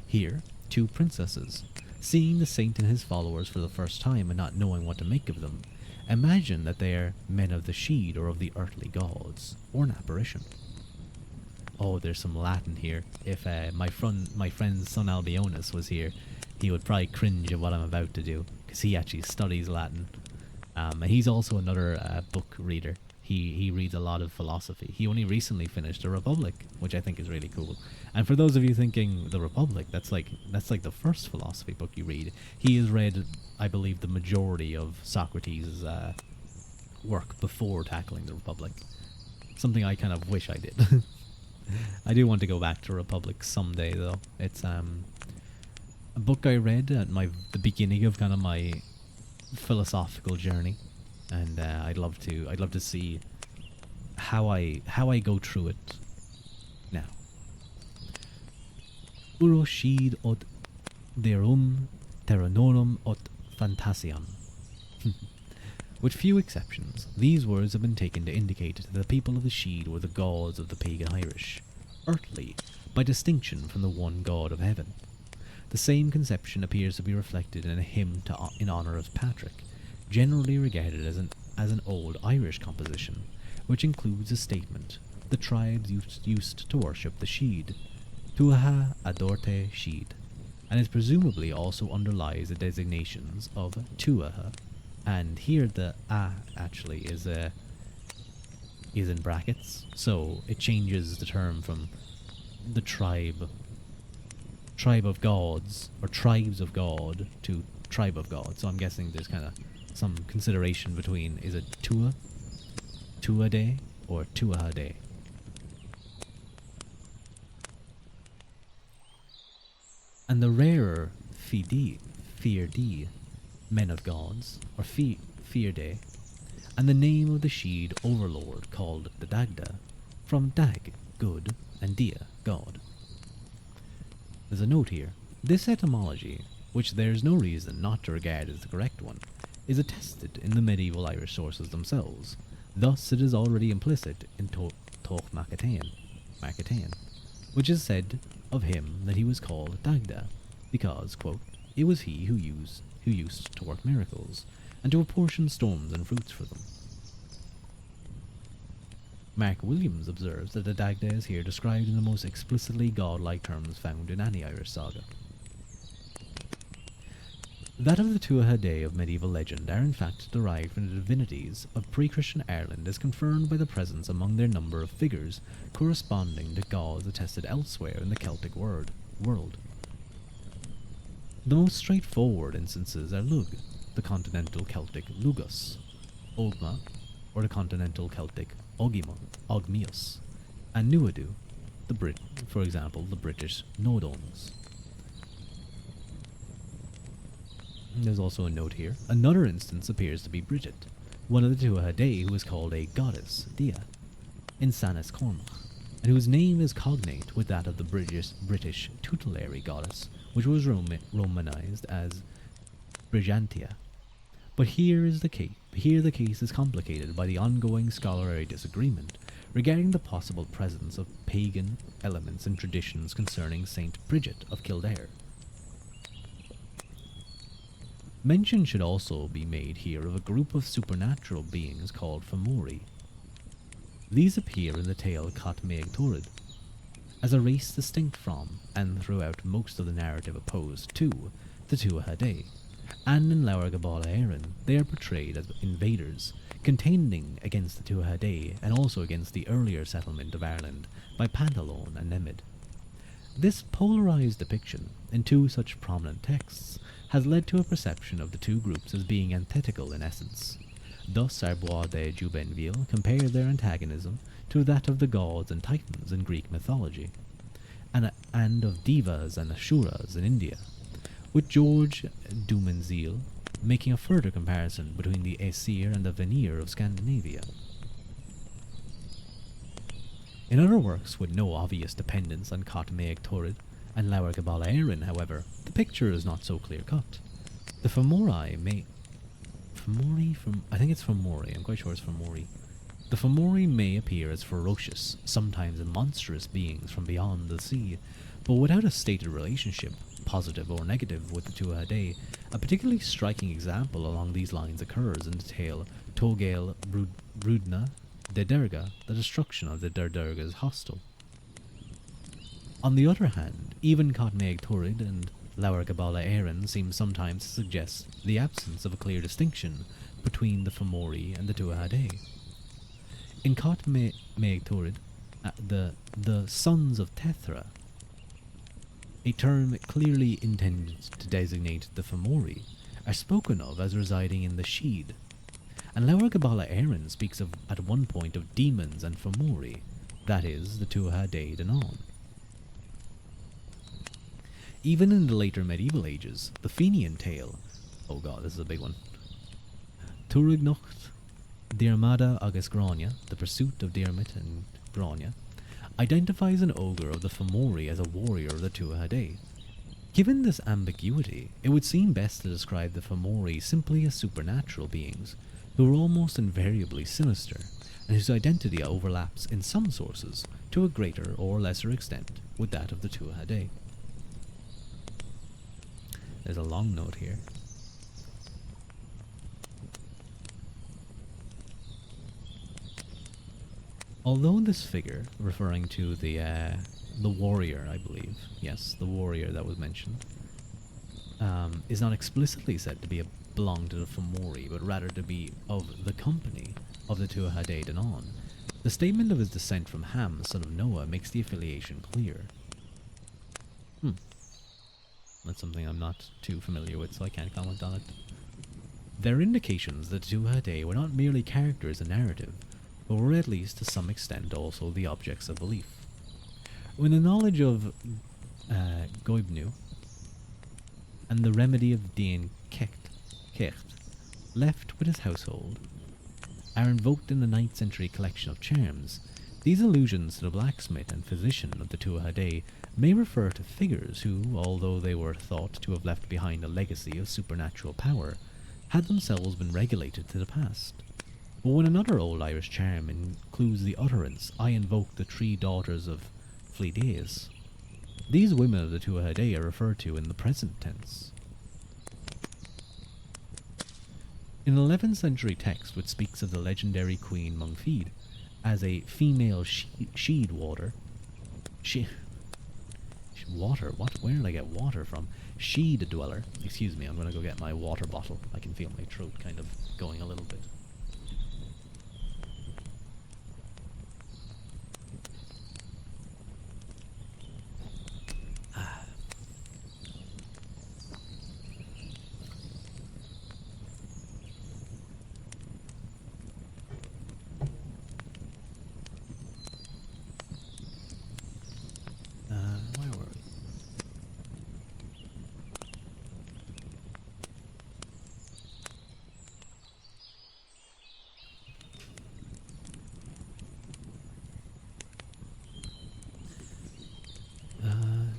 Here, two princesses, seeing the saint and his followers for the first time and not knowing what to make of them, imagine that they are men of the Sheed or of the earthly gods, or an apparition. Oh, there's some Latin here. If my friend's son Albionus was here, he would probably cringe at what I'm about to do, because he actually studies Latin. And he's also another book reader. He reads a lot of philosophy. He only recently finished The Republic, which I think is really cool. And for those of you thinking The Republic, that's like the first philosophy book you read. He has read, I believe, the majority of Socrates' work before tackling The Republic. Something I kind of wish I did. I do want to go back to Republic someday, though. It's a book I read at the beginning of kind of my philosophical journey. And I'd love to see how I go through it now. Uro Sheed od derum terranorum od fantasiam. With few exceptions, these words have been taken to indicate that the people of the Sheed were the gods of the pagan Irish, earthly, by distinction from the one god of heaven. The same conception appears to be reflected in a hymn in honour of Patrick, generally regarded as an old Irish composition, which includes a statement: the tribes used to worship the Sheed, Tuatha Adorte Sheed, and it presumably also underlies the designations of Tuatha, and here the A actually is in brackets, so it changes the term from the tribe of gods, or tribes of God, to tribe of God. So I'm guessing there's kind of some consideration between, is it Tuatha or Tuatha? And the rarer Firdi men of gods, or Firde, and the name of the Sheed overlord called the Dagda, from Dag, good, and Dia, god. There's a note here. This etymology, which there's no reason not to regard as the correct one, is attested in the medieval Irish sources themselves. Thus it is already implicit in Toch Marketain, which is said of him that he was called Dagda, because, quote, it was he who used to work miracles, and to apportion storms and fruits for them. Mark Williams observes that the Dagda is here described in the most explicitly godlike terms found in any Irish saga. That of the Tuatha Dé of medieval legend are in fact derived from the divinities of pre-Christian Ireland, as confirmed by the presence among their number of figures corresponding to gods attested elsewhere in the Celtic world. The most straightforward instances are Lug, the continental Celtic Lugus, Ogma, or the continental Celtic Ogmius, and Nuadu, for example, the British Nodons. There's also a note here. Another instance appears to be Bridget, one of the Tuatha Dé who is called a goddess, Dia, in Sanis Cormach, and whose name is cognate with that of the British tutelary goddess, which was Romanized as Brigantia. But here the case is complicated by the ongoing scholarly disagreement regarding the possible presence of pagan elements in traditions concerning Saint Bridget of Kildare. Mention should also be made here of a group of supernatural beings called Fomori. These appear in the tale Cat Maig Tuired, as a race distinct from, and throughout most of the narrative opposed to, the Tuatha Dé, and in Laur Gabála Érenn they are portrayed as invaders, contending against the Tuatha Dé and also against the earlier settlement of Ireland by Pantalone and Nemid. This polarized depiction, in two such prominent texts, has led to a perception of the two groups as being antithetical in essence. Thus Arbois de Jubenville compared their antagonism to that of the gods and titans in Greek mythology, and of divas and asuras in India, with George Dumesnil making a further comparison between the Aesir and the Vanir of Scandinavia. In other works with no obvious dependence on Cat Maig Tuired and Laur Gabála Érenn, however, the picture is not so clear-cut. The Fomori I'm quite sure it's Fomori. The Fomori may appear as ferocious, sometimes monstrous beings from beyond the sea, but without a stated relationship, positive or negative, with the Tuatha Dé. A particularly striking example along these lines occurs in the tale Tógéil Brúdna de Derga, the destruction of the Derga's hostel. On the other hand, even Cat Maig Tuired and Laur Gabála Érenn seem sometimes to suggest the absence of a clear distinction between the Fomori and the Tuatha Dé. In Cat Maig Tuired, the sons of Tethra, a term clearly intended to designate the Fomori, are spoken of as residing in the Sheed, and Laur Gabála Érenn speaks of at one point of demons and Fomori, that is, the Tuatha Dé Danann. Even in the later medieval ages, the Fenian tale, oh god, this is a big one, Tuirignocht Diarmada agus Grania, the pursuit of Diarmid and Grania, identifies an ogre of the Fomori as a warrior of the Tuatha Dé. Given this ambiguity, it would seem best to describe the Fomori simply as supernatural beings, who are almost invariably sinister, and whose identity overlaps in some sources, to a greater or lesser extent, with that of the Tuatha Dé. There's a long note here. Although this figure, referring to the warrior, I believe, yes, the warrior that was mentioned, is not explicitly said to belong to the Fomori, but rather to be of the company of the Tuatha Dé Danann, the statement of his descent from Ham, son of Noah, makes the affiliation clear. That's something I'm not too familiar with, so I can't comment on it. There are indications that the Tuatha Dé were not merely characters in narrative, but were at least to some extent also the objects of belief. When the knowledge of Goibnu and the remedy of Dain Kecht Cecht, left with his household, are invoked in the 9th century collection of charms. These allusions to the blacksmith and physician of the Tuatha Dé may refer to figures who, although they were thought to have left behind a legacy of supernatural power, had themselves been regulated to the past. But when another old Irish charm includes the utterance, "I invoke the 3 daughters of Fledaeus," these women of the Tuatha Dé are referred to in the present tense. In an 11th century text which speaks of the legendary Queen Mungfid as a female sheed water. Water? What? Where did I get water from? Sheed dweller. Excuse me, I'm gonna go get my water bottle. I can feel my throat kind of going a little bit. Where were we?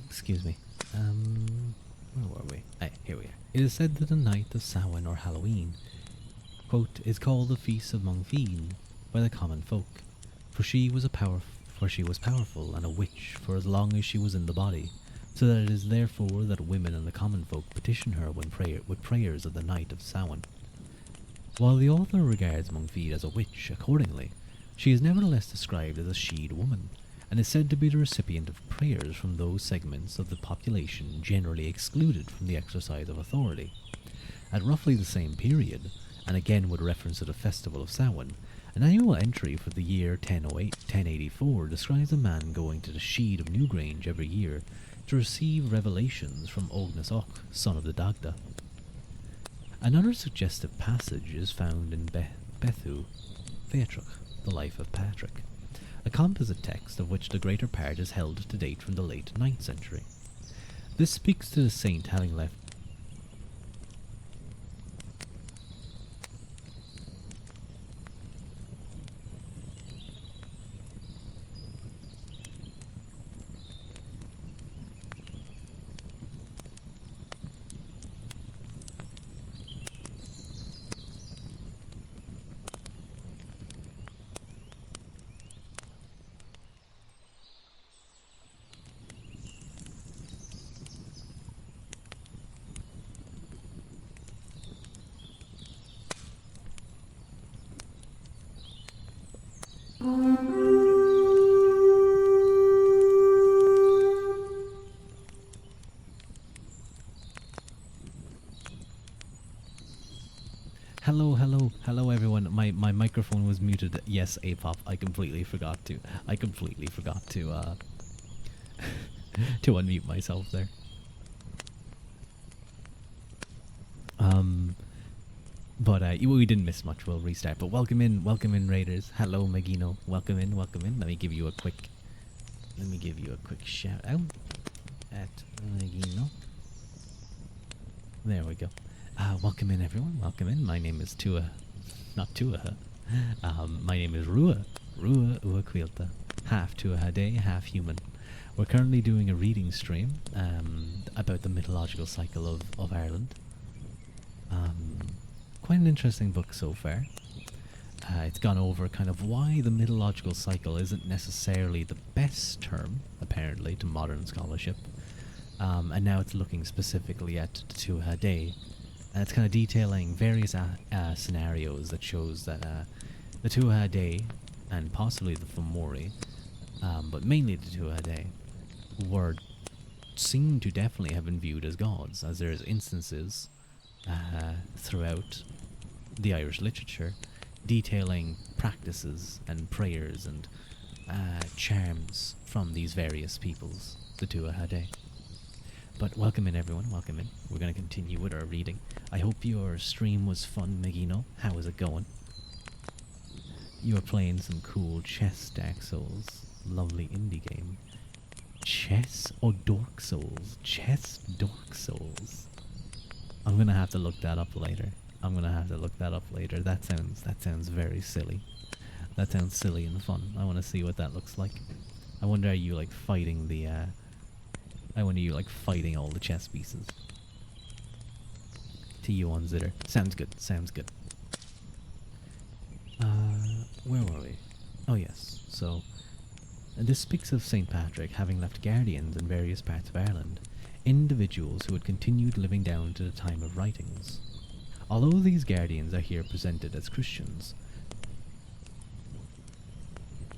Excuse me. Where were we? Here we are. It is said that the night of Samhain or Halloween, quote, is called the Feast of Mungfin by the common folk, for she was powerful and a witch for as long as she was in the body, so that it is therefore that women and the common folk petition her with prayers of the night of Samhain. While the author regards Mungfid as a witch accordingly, she is nevertheless described as a sheed woman, and is said to be the recipient of prayers from those segments of the population generally excluded from the exercise of authority. At roughly the same period, and again with reference to the festival of Samhain, an annual entry for the year 1084 describes a man going to the Sheed of Newgrange every year to receive revelations from Ognis Och, son of the Dagda. Another suggestive passage is found in Bethu Featrach, the life of Patrick, a composite text of which the greater part is held to date from the late 9th century. This speaks to the saint having left Hello everyone. My microphone was muted. Yes, Apop, I completely forgot to to unmute myself there. But we didn't miss much. We'll restart. But welcome in, Raiders. Hello, Magino. Welcome in. Let me give you a quick shout out at Magino. There we go. Welcome in, everyone. Welcome in. My name is not Tuatha. My name is Ruadh Uaquilta. Half Tuatha Dé, half human. We're currently doing a reading stream about the mythological cycle of Ireland. Quite an interesting book so far. It's gone over kind of why the mythological cycle isn't necessarily the best term, apparently, to modern scholarship. And now it's looking specifically at the Tuatha Dé. And it's kind of detailing various scenarios that shows that the Tuatha Dé, and possibly the Fomori, but mainly the Tuatha Dé, seem to definitely have been viewed as gods, as there's instances throughout the Irish literature detailing practices and prayers and charms from these various peoples, the Tuatha Dé. But welcome in, everyone, welcome in. We're going to continue with our reading. I hope your stream was fun, Magino. How is it going? You are playing some cool chess, Dark Souls. Lovely indie game. Chess or Dork Souls? Chess Dork Souls. I'm going to have to look that up later. I'm gonna have to look that up later. That sounds very silly. That sounds silly and fun. I want to see what that looks like. I wonder, are you like fighting the? I wonder, you like fighting all the chess pieces. To you on Zitter. Sounds good. Sounds good. Where were we? Oh yes. So, this speaks of St. Patrick having left guardians in various parts of Ireland, individuals who had continued living down to the time of writings. Although these guardians are here presented as Christians,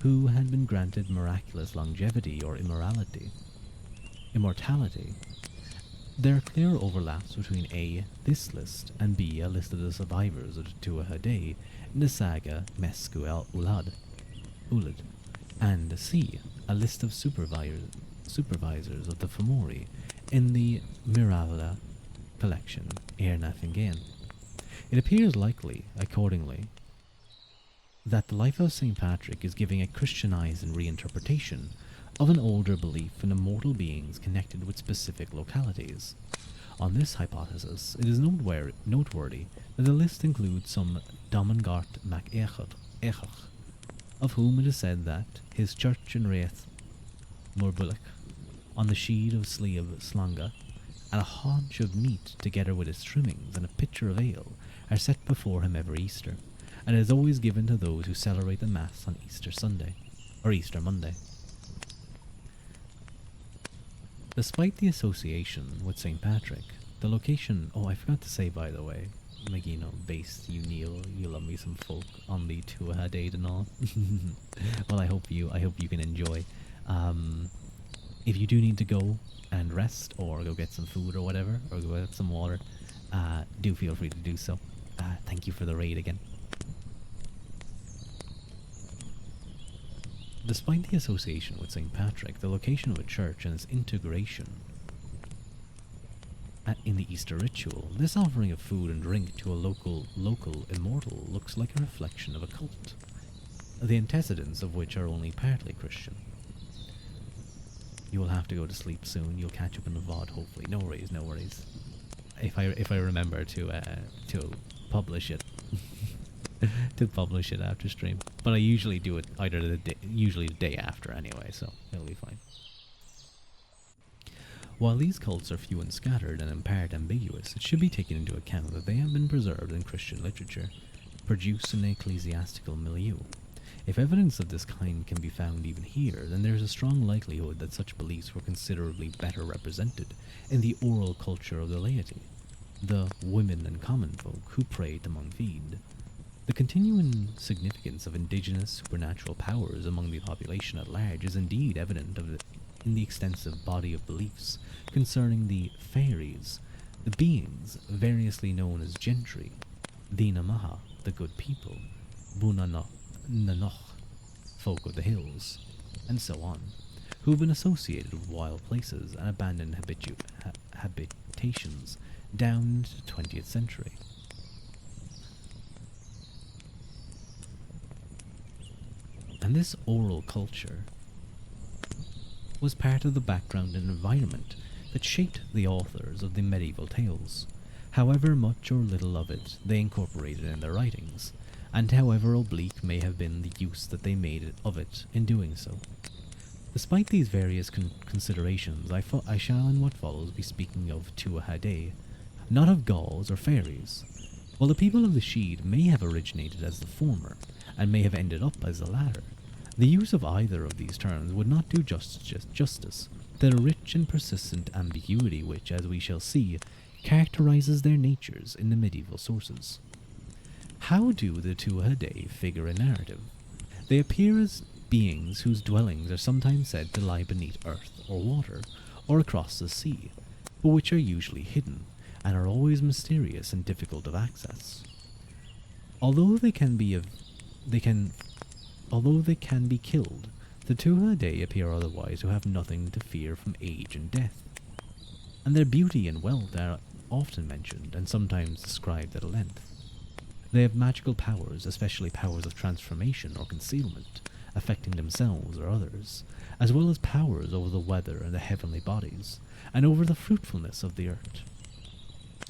who had been granted miraculous longevity or immortality, there are clear overlaps between A, this list, and B, a list of the survivors of the Tuatha Dé in the saga Mescu Ulad, and C, a list of supervisors of the Fomori in the Mirala collection Éarna Fingén. It appears likely, accordingly, that the life of St. Patrick is giving a Christianized and reinterpretation of an older belief in immortal beings connected with specific localities. On this hypothesis, it is noteworthy that the list includes some Domengart mac Éachach, of whom it is said that his church in Raith Morbulloch, on the sheed of Sliab Slanga, and a haunch of meat together with its trimmings and a pitcher of ale are set before him every Easter, and it is always given to those who celebrate the Mass on Easter Sunday, or Easter Monday. Despite the association with St. Patrick, the location... Oh, I forgot to say, by the way, Magino, based you Neil, you love me some folk on the Tuatha Dé and all. Well, I hope you can enjoy. If you do need to go and rest, or go get some food or whatever, or go get some water, do feel free to do so. Thank you for the raid again. Despite the association with St. Patrick, the location of a church and its integration in the Easter ritual, this offering of food and drink to a local immortal looks like a reflection of a cult, the antecedents of which are only partly Christian. You will have to go to sleep soon. You'll catch up in the VOD, hopefully. No worries, no worries. If I remember to publish it. To publish it after stream, but I usually do it usually the day after anyway, so it'll be fine. While these cults are few and scattered and in part ambiguous, it should be taken into account that they have been preserved in Christian literature, produced in an ecclesiastical milieu. If evidence of this kind can be found even here, then there is a strong likelihood that such beliefs were considerably better represented in the oral culture of the laity, the women and common folk who prayed among feed. The continuing significance of indigenous supernatural powers among the population at large is indeed evident in the extensive body of beliefs concerning the fairies, the beings variously known as gentry, the Namaha, the good people, Bunanoch, folk of the hills, and so on, who have been associated with wild places and abandoned habitations down into the 20th century. And this oral culture was part of the background and environment that shaped the authors of the medieval tales, however much or little of it they incorporated in their writings, and however oblique may have been the use that they made of it in doing so. Despite these various considerations, I shall in what follows be speaking of Tuatha Dé, not of Gauls or fairies. While the people of the Sheed may have originated as the former, and may have ended up as the latter, the use of either of these terms would not do justice to the rich and persistent ambiguity which, as we shall see, characterizes their natures in the medieval sources. How do the Tuatha Dé figure in narrative? They appear as beings whose dwellings are sometimes said to lie beneath earth or water, or across the sea, but which are usually hidden, and are always mysterious and difficult of access. Although they can be killed, the Tuatha Dé appear otherwise to have nothing to fear from age and death, and their beauty and wealth are often mentioned and sometimes described at length. They have magical powers, especially powers of transformation or concealment, affecting themselves or others, as well as powers over the weather and the heavenly bodies, and over the fruitfulness of the earth.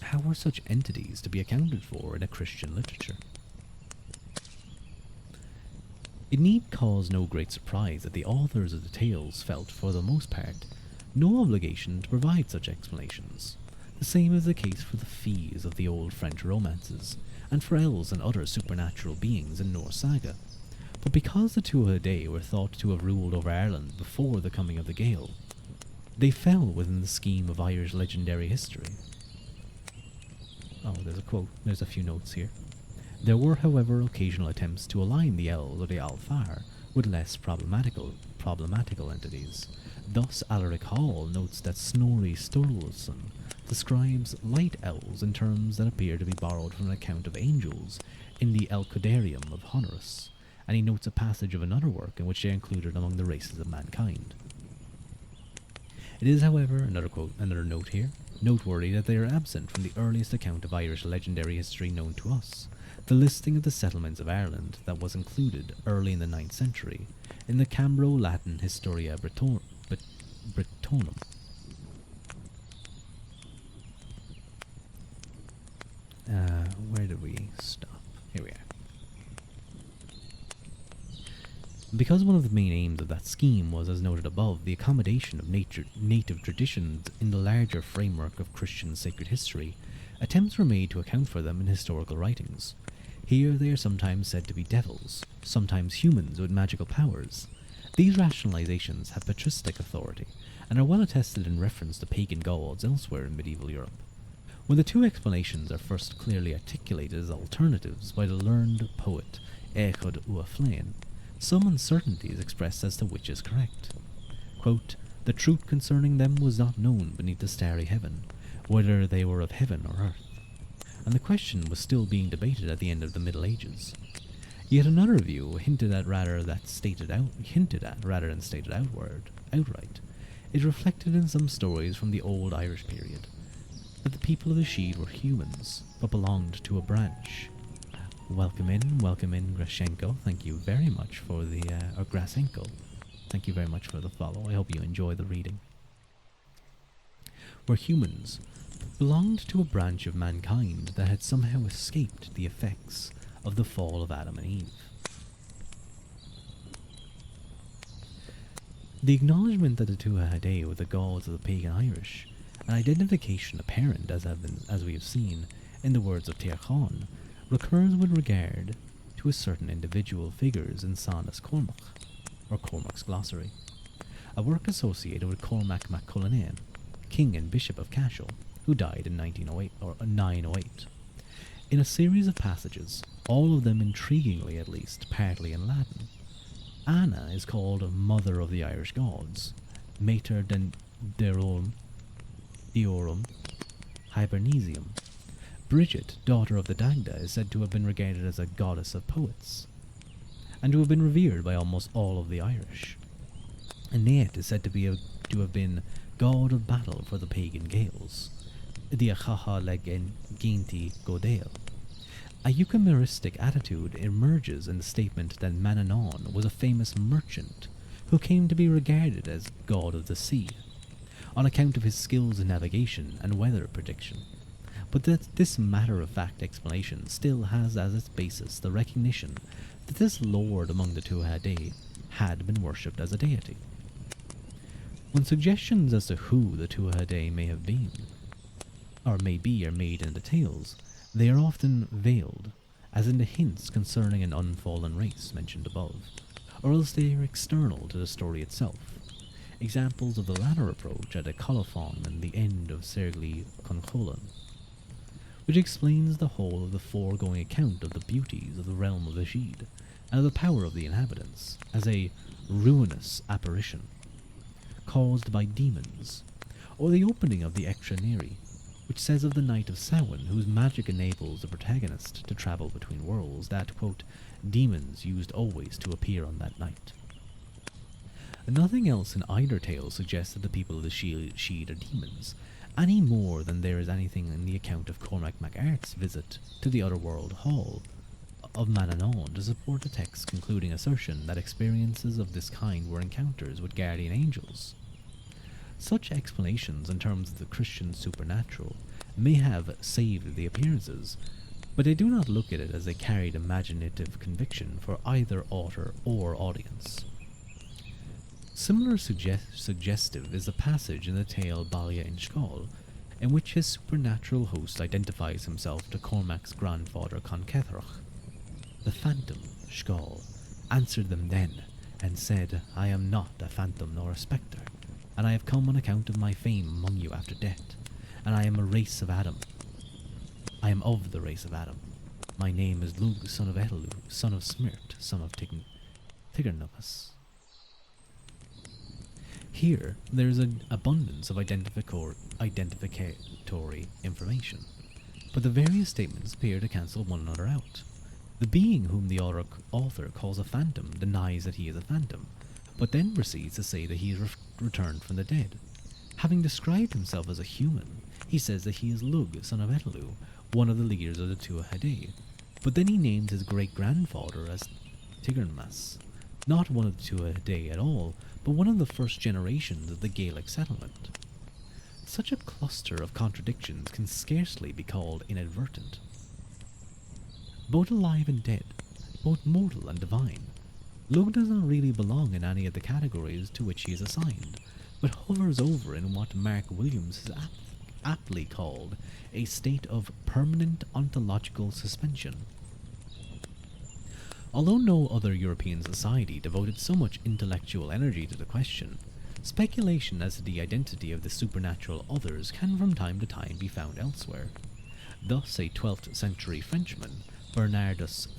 How were such entities to be accounted for in a Christian literature? It need cause no great surprise that the authors of the tales felt, for the most part, no obligation to provide such explanations. The same is the case for the fees of the old French romances, and for elves and other supernatural beings in Norse saga. But because the Tuatha Dé were thought to have ruled over Ireland before the coming of the Gael, they fell within the scheme of Irish legendary history. Oh, there's a quote. There's a few notes here. There were, however, occasional attempts to align the elves or the Alfar with less problematical entities. Thus, Alaric Hall notes that Snorri Sturluson describes light elves in terms that appear to be borrowed from an account of angels in the Elcodarium of Honoris, and he notes a passage of another work in which they are included among the races of mankind. It is, however, another note here, noteworthy that they are absent from the earliest account of Irish legendary history known to us, the listing of the settlements of Ireland that was included early in the 9th century in the Cambro-Latin Historia Britonum. Where did we stop? Here we are. Because one of the main aims of that scheme was, as noted above, the accommodation of native traditions in the larger framework of Christian sacred history, attempts were made to account for them in historical writings. Here they are sometimes said to be devils, sometimes humans with magical powers. These rationalizations have patristic authority, and are well attested in reference to pagan gods elsewhere in medieval Europe. When the two explanations are first clearly articulated as alternatives by the learned poet Échod Uaflain, some uncertainty is expressed as to which is correct. Quote, "The truth concerning them was not known beneath the starry heaven, whether they were of heaven or earth," and the question was still being debated at the end of the Middle Ages. Yet another view, hinted at rather than stated outright, is reflected in some stories from the old Irish period, that the people of the Sheed were humans, but belonged to a branch. Welcome in, Grashenko. Thank you very much for the, or Grasenko. Thank you very much for the follow. I hope you enjoy the reading. Were humans, belonged to a branch of mankind that had somehow escaped the effects of the fall of Adam and Eve. The acknowledgement that the Tuatha Dé were the gods of the pagan Irish, an identification apparent, as we have seen, in the words of Tír Chán, recurs with regard to a certain individual figures in Sanus Cormac, or Cormac's Glossary, a work associated with Cormac mac Coleraine, king and bishop of Cashel, who died in 908. In a series of passages, all of them intriguingly at least, partly in Latin, Anna is called Mother of the Irish Gods, Mater Diorum Hibernesium. Bridget, daughter of the Dagda, is said to have been regarded as a goddess of poets, and to have been revered by almost all of the Irish. Aeneas is said to have been god of battle for the pagan Gaels, the Achaha le Geinti Godale. A Euchemeristic attitude emerges in the statement that Manannán was a famous merchant who came to be regarded as god of the sea, on account of his skills in navigation and weather prediction. But that this matter-of-fact explanation still has as its basis the recognition that this lord among the Tuatha Dé had been worshipped as a deity. When suggestions as to who the Tuatha Dé may have been, or may be, are made in the tales, they are often veiled, as in the hints concerning an unfallen race mentioned above, or else they are external to the story itself. Examples of the latter approach are the colophon and the end of Sergli Concholan, which explains the whole of the foregoing account of the beauties of the realm of the Sheed, and of the power of the inhabitants, as a ruinous apparition, caused by demons, or the opening of the Extra Neri, which says of the Night of Samhain, whose magic enables the protagonist to travel between worlds, that, quote, demons used always to appear on that night. Nothing else in either tale suggests that the people of the Sheed are demons, any more than there is anything in the account of Cormac mac Art's visit to the Otherworld Hall of Manannán to support the text's concluding assertion that experiences of this kind were encounters with guardian angels. Such explanations in terms of the Christian supernatural may have saved the appearances, but I do not look at it as a carried imaginative conviction for either author or audience. Similar suggestive is the passage in the tale Balia in Skáld, in which his supernatural host identifies himself to Cormac's grandfather Concethrach. The phantom, Skáld, answered them then, and said, I am not a phantom nor a spectre, and I have come on account of my fame among you after death, and I am a race of Adam. I am of the race of Adam. My name is Lug, son of Etelu, son of Smirt, son of Tigernavas. Here, there is an abundance of identificatory information, but the various statements appear to cancel one another out. The being whom the author calls a phantom denies that he is a phantom, but then proceeds to say that he is returned from the dead. Having described himself as a human, he says that he is Lug, son of Etelu, one of the leaders of the Tuatha, but then he names his great-grandfather as Tigernmas, not one of the Tuatha at all, but one of the first generations of the Gaelic settlement. Such a cluster of contradictions can scarcely be called inadvertent. Both alive and dead, both mortal and divine, Lug does not really belong in any of the categories to which he is assigned, but hovers over in what Mark Williams has aptly called a state of permanent ontological suspension. Although no other European society devoted so much intellectual energy to the question, speculation as to the identity of the supernatural others can from time to time be found elsewhere. Thus, a 12th century Frenchman, Bernardus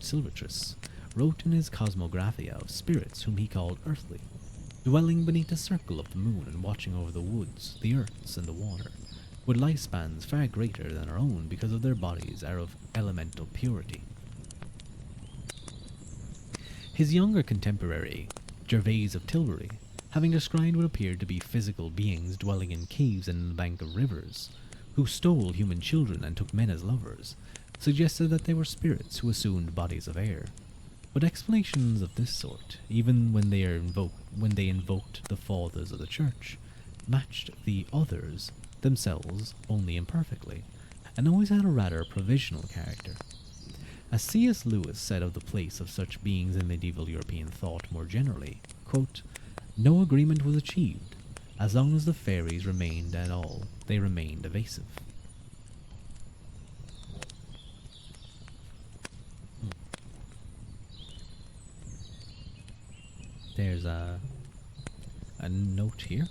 Silvestris, wrote in his Cosmographia of spirits whom he called earthly, dwelling beneath the circle of the moon and watching over the woods, the earths, and the water, with lifespans far greater than our own because of their bodies are of elemental purity. His younger contemporary, Gervase of Tilbury, having described what appeared to be physical beings dwelling in caves and in the bank of rivers, who stole human children and took men as lovers, suggested that they were spirits who assumed bodies of air. But explanations of this sort, even when they invoked the fathers of the church, matched the others themselves only imperfectly, and always had a rather provisional character. As C.S. Lewis said of the place of such beings in medieval European thought more generally, quote, no agreement was achieved. As long as the fairies remained at all, they remained evasive. There's a note here.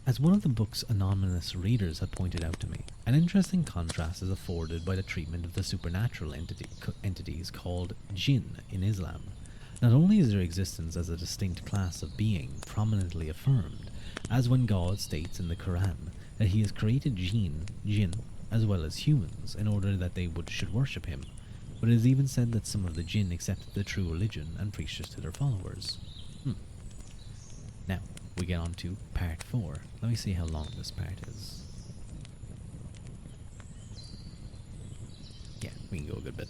As one of the book's anonymous readers had pointed out to me, an interesting contrast is afforded by the treatment of the supernatural entities called jinn in Islam. Not only is their existence as a distinct class of being prominently affirmed, as when God states in the Quran that he has created jinn as well as humans in order that they should worship him, but it is even said that some of the jinn accepted the true religion and preached it to their followers. Now, we get on to part 4. Let me see how long this part is. Yeah, we can go a good bit.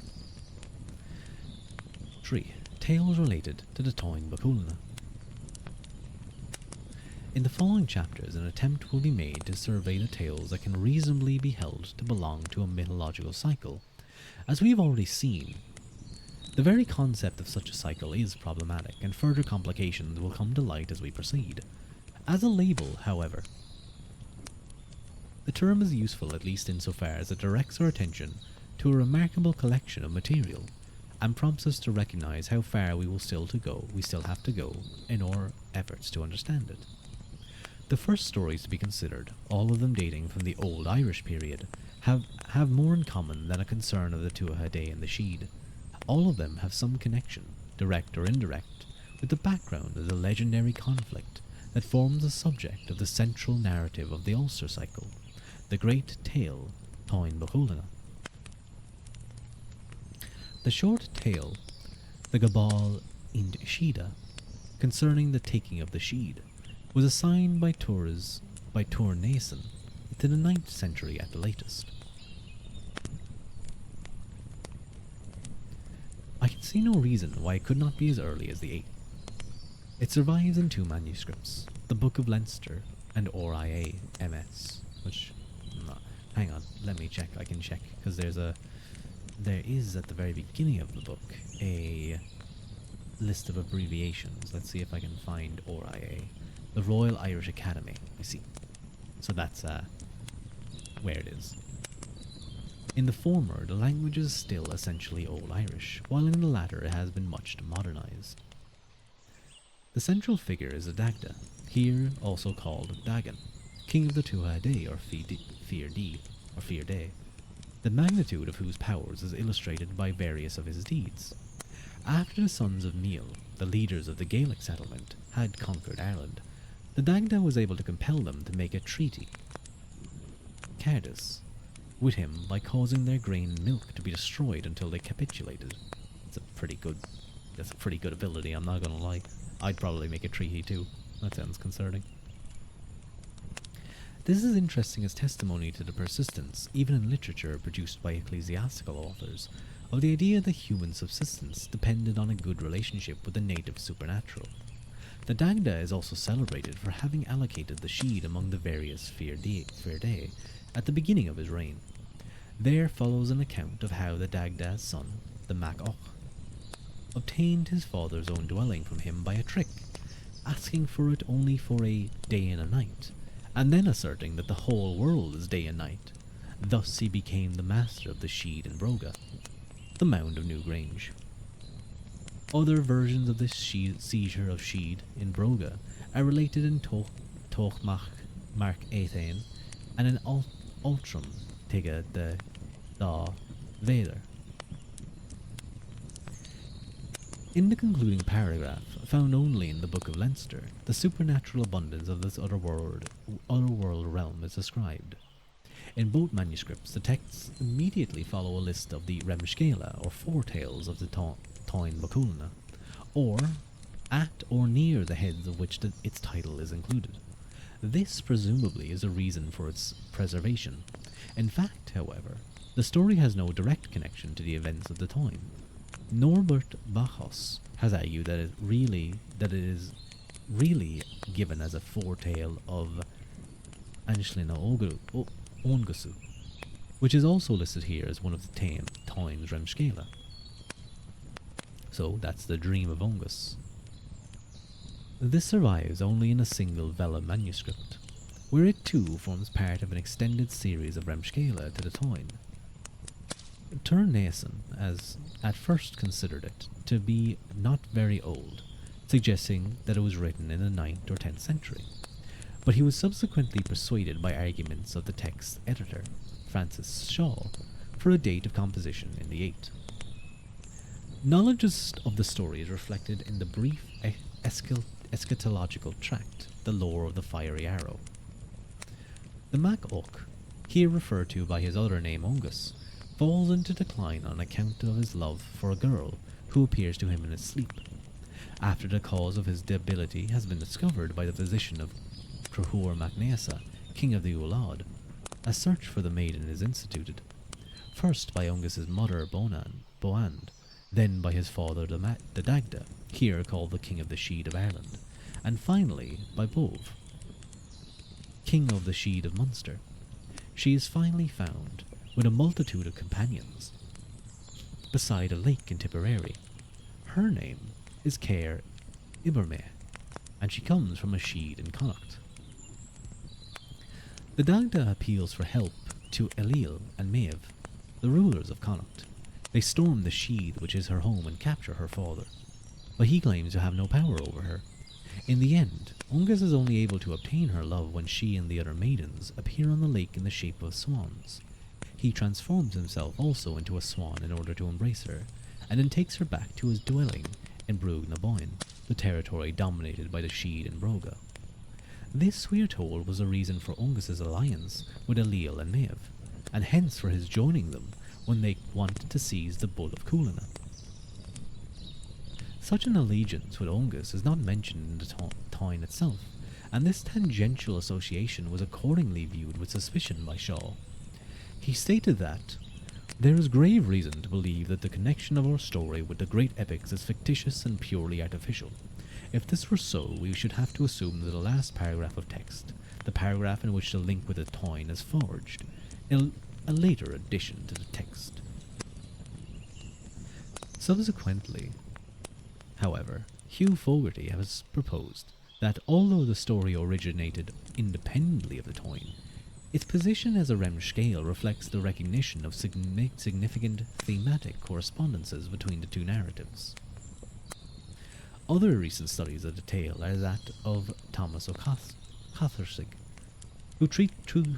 3. Tales related to the Táin Bó Cúailnge. In the following chapters, an attempt will be made to survey the tales that can reasonably be held to belong to a mythological cycle. As we have already seen, the very concept of such a cycle is problematic, and further complications will come to light as we proceed. As a label, however, the term is useful at least insofar as it directs our attention to a remarkable collection of material, and prompts us to recognize how far we still have to go in our efforts to understand it. The first stories to be considered, all of them dating from the Old Irish period, have more in common than a concern of the Tuatha Dé and the Sheed. All of them have some connection, direct or indirect, with the background of the legendary conflict that forms the subject of the central narrative of the Ulster cycle, the great tale Táin Bó Cúailnge. The short tale, the Gabal Ind Shida, concerning the taking of the Sheed, was assigned by Tuair Nason to the 9th century at the latest. I can see no reason why it could not be as early as the 8th. It survives in 2 manuscripts, the Book of Leinster and RIA MS, which hang on, let me check. I can check because there is at the very beginning of the book a list of abbreviations. Let's see if I can find RIA, the Royal Irish Academy. I see. So that's where it is. In the former, the language is still essentially Old Irish, while in the latter it has been much modernized. The central figure is a Dagda, here also called Dagan, king of the Tuatha Dé or Fear Day, the magnitude of whose powers is illustrated by various of his deeds. After the sons of Neil, the leaders of the Gaelic settlement, had conquered Ireland, the Dagda was able to compel them to make a treaty, Cardis, with him by causing their grain and milk to be destroyed until they capitulated. That's a pretty good ability, I'm not gonna lie. I'd probably make a treaty too. That sounds concerning. This is interesting as testimony to the persistence, even in literature produced by ecclesiastical authors, of the idea that human subsistence depended on a good relationship with the native supernatural. The Dagda is also celebrated for having allocated the Sheed among the various Fear Day at the beginning of his reign. There follows an account of how the Dagda's son, the Mac Och, obtained his father's own dwelling from him by a trick, asking for it only for a day and a night, and then asserting that the whole world is day and night. Thus he became the master of the Sheed in Broga, the Mound of Newgrange. Other versions of this seizure of Sheed in Broga are related in Toch Mark Étain and in Ultram Tiga de Da Vader. In the concluding paragraph, found only in the Book of Leinster, the supernatural abundance of this otherworld realm is described. In both manuscripts, the texts immediately follow a list of the Remscéla, or foretales of the Táin Bacúlna, or at or near the heads of which its title is included. This presumably is a reason for its preservation. In fact, however, the story has no direct connection to the events of the time. Norbert Bachos has argued that it is really given as a foretale of Anslina Ongusu, which is also listed here as one of the Táin's Remscéla. So that's the Dream of Ongus. This survives only in a single vellum manuscript, where it too forms part of an extended series of Remscéla to the Táin. Turnason as at first considered it to be not very old, suggesting that it was written in the 9th or 10th century, but he was subsequently persuaded by arguments of the text's editor, Francis Shaw, for a date of composition in the 8th. Knowledge of the story is reflected in the brief eschatological tract, The Lore of the Fiery Arrow. The Mac Och, here referred to by his other name Ongus, falls into decline on account of his love for a girl who appears to him in his sleep. After the cause of his debility has been discovered by the physician of Cruthur MacNeasa, king of the Ualadh, a search for the maiden is instituted, first by Ungus's mother Boand, then by his father the Dagda, here called the King of the Sheed of Ireland, and finally by Bove, King of the Sheed of Munster. She is finally found, with a multitude of companions, beside a lake in Tipperary. Her name is Caer Iberme, and she comes from a Sheed in Connacht. The Dagda appeals for help to Elil and Maeve, the rulers of Connacht. They storm the Sheed, which is her home, and capture her father, but he claims to have no power over her. In the end, Ungus is only able to obtain her love when she and the other maidens appear on the lake in the shape of swans. He transforms himself also into a swan in order to embrace her, and then takes her back to his dwelling in Brug na Boyne, the territory dominated by the Sheed and Broga. This, we are told, was a reason for Ungus's alliance with Elil and Maeve, and hence for his joining them when they wanted to seize the Bull of Coolina. Such an allegiance with Ungus is not mentioned in the Táin itself, and this tangential association was accordingly viewed with suspicion by Shaw. He stated that, "There is grave reason to believe that the connection of our story with the great epics is fictitious and purely artificial. If this were so, we should have to assume that the last paragraph of text, the paragraph in which the link with the Táin is forged, a later addition to the text. Subsequently, however, Hugh Fogarty has proposed that although the story originated independently of the Toyne, its position as a Rem scale reflects the recognition of significant thematic correspondences between the two narratives. Other recent studies of the tale are that of Thomas O'Catharsig, who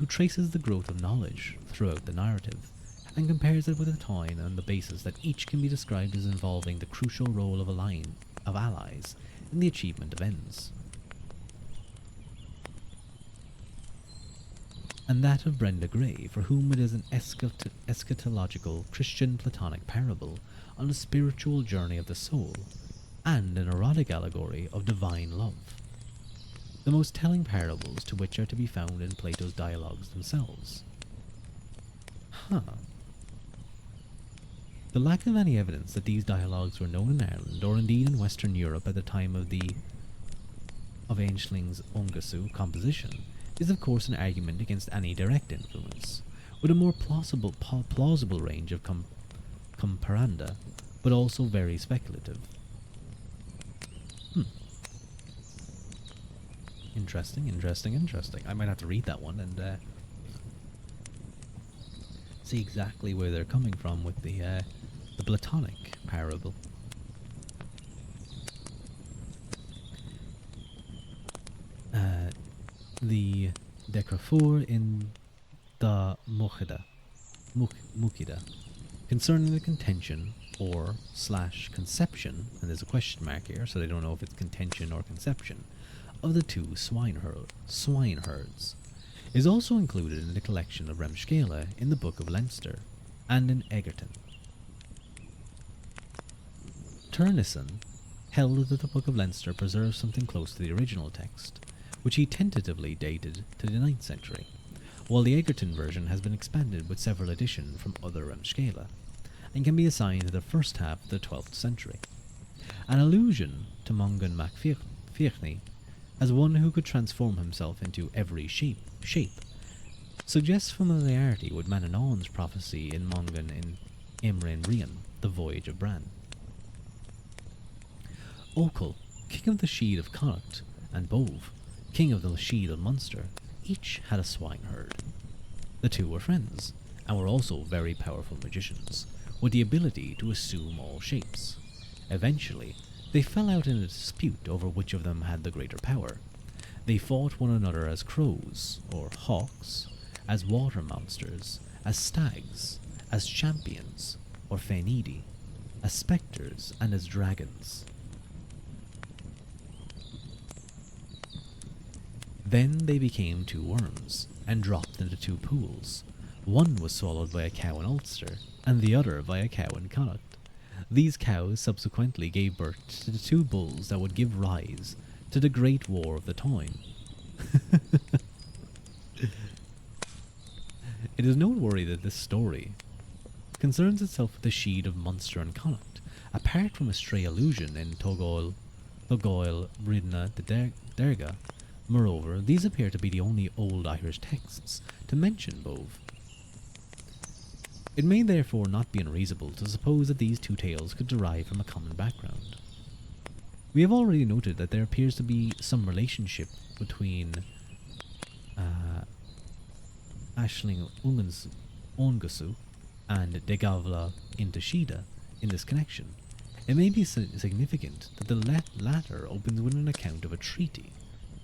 traces the growth of knowledge throughout the narrative, and compares it with the Toyne on the basis that each can be described as involving the crucial role of allies in the achievement of ends. And that of Brenda Gray, for whom it is an eschatological Christian Platonic parable on a spiritual journey of the soul, and an erotic allegory of divine love, the most telling parables to which are to be found in Plato's dialogues themselves. The lack of any evidence that these dialogues were known in Ireland, or indeed in Western Europe at the time of Aenschling's Ongasu composition, is of course an argument against any direct influence, with a more plausible range of comparanda, but also very speculative. Interesting. I might have to read that one and see exactly where they're coming from with the Platonic parable. The Decrafor in the Mukida, concerning the contention or / conception, and there's a question mark here, so they don't know if it's contention or conception, of the two swineherds, is also included in the collection of Remscala in the Book of Leinster and in Egerton. Turnison held that the Book of Leinster preserves something close to the original text, which he tentatively dated to the 9th century, while the Egerton version has been expanded with several additions from other Remscala, and can be assigned to the first half of the 12th century. An allusion to Mongan mac Fiachni as one who could transform himself into every shape, suggests familiarity with Manannán's prophecy in Mongan in Imre Rian, The Voyage of Bran. Okel, king of the Sheed of Connacht, and Bove, king of the Sheed of Munster, each had a swineherd. The two were friends, and were also very powerful magicians, with the ability to assume all shapes. Eventually, they fell out in a dispute over which of them had the greater power. They fought one another as crows, or hawks, as water monsters, as stags, as champions, or fenidi, as spectres, and as dragons. Then they became two worms, and dropped into two pools. One was swallowed by a cow in Ulster, and the other by a cow in Connacht. These cows subsequently gave birth to the two bulls that would give rise to the Great War of the Toyne. It is noteworthy that this story concerns itself with the Sheed of Munster and Connacht, apart from a stray allusion in Togoil Bridna de Derga. Moreover, these appear to be the only Old Irish texts to mention Bove. It may therefore not be unreasonable to suppose that these two tales could derive from a common background. We have already noted that there appears to be some relationship between Aisling Ongasu and De Gavla Intashida in this connection. It may be significant that the latter opens with an account of a treaty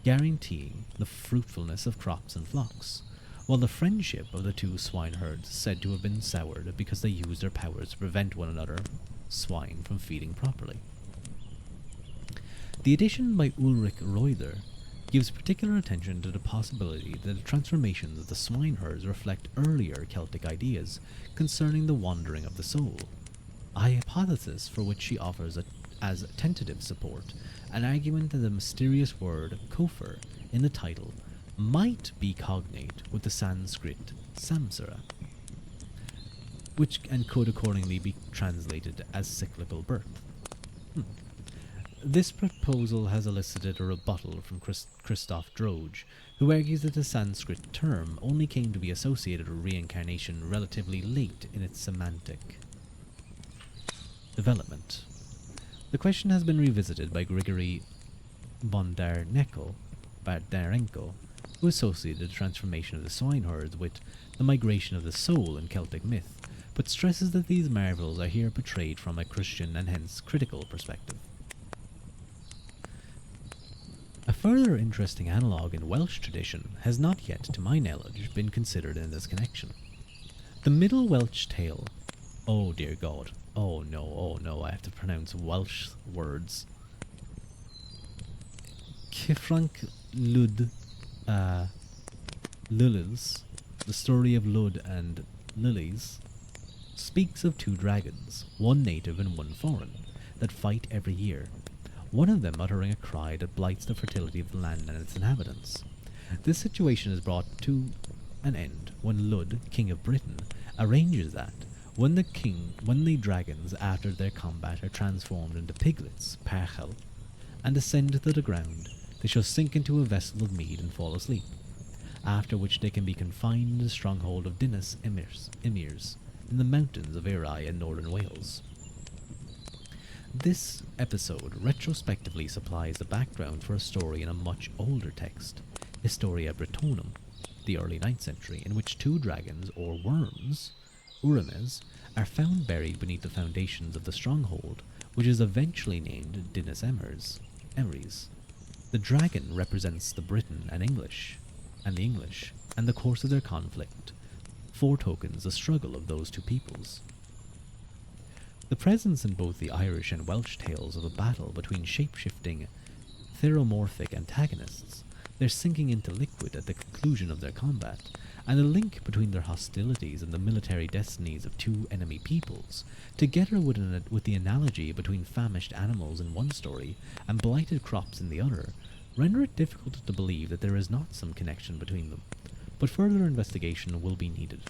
guaranteeing the fruitfulness of crops and flocks, while the friendship of the two swineherds is said to have been soured because they used their powers to prevent one another, swine, from feeding properly. The addition by Ulrich Reuter gives particular attention to the possibility that the transformations of the swineherds reflect earlier Celtic ideas concerning the wandering of the soul, a hypothesis for which she offers as tentative support an argument that the mysterious word kofir in the title might be cognate with the Sanskrit samsara, which and could accordingly be translated as cyclical birth. This proposal has elicited a rebuttal from Christoph Droge, who argues that the Sanskrit term only came to be associated with reincarnation relatively late in its semantic development. The question has been revisited by Grigory Bondarenko, who associated the transformation of the swineherds with the migration of the soul in Celtic myth, but stresses that these marvels are here portrayed from a Christian and hence critical perspective. A further interesting analogue in Welsh tradition has not yet, to my knowledge, been considered in this connection. The Middle Welsh tale. Oh dear God. Oh no, I have to pronounce Welsh words. Cyfranc Lud Lulys, the story of Lud and Lilies, speaks of two dragons, one native and one foreign, that fight every year, one of them uttering a cry that blights the fertility of the land and its inhabitants. This situation is brought to an end when Lud, king of Britain, arranges that when the dragons after their combat are transformed into piglets, Pachel, and ascend to the ground, they shall sink into a vessel of mead and fall asleep, after which they can be confined in the stronghold of Dinas Emirs in the mountains of Eri in northern Wales. This episode retrospectively supplies the background for a story in a much older text, Historia Bretonum, the early 9th century, in which two dragons, or worms, Urames, are found buried beneath the foundations of the stronghold, which is eventually named Dinas Emirs. The dragon represents the Briton and the English, and the course of their conflict foretokens the struggle of those two peoples. The presence in both the Irish and Welsh tales of a battle between shape-shifting, theromorphic antagonists, their sinking into liquid at the conclusion of their combat, and the link between their hostilities and the military destinies of two enemy peoples, together with the analogy between famished animals in one story and blighted crops in the other, render it difficult to believe that there is not some connection between them, but further investigation will be needed.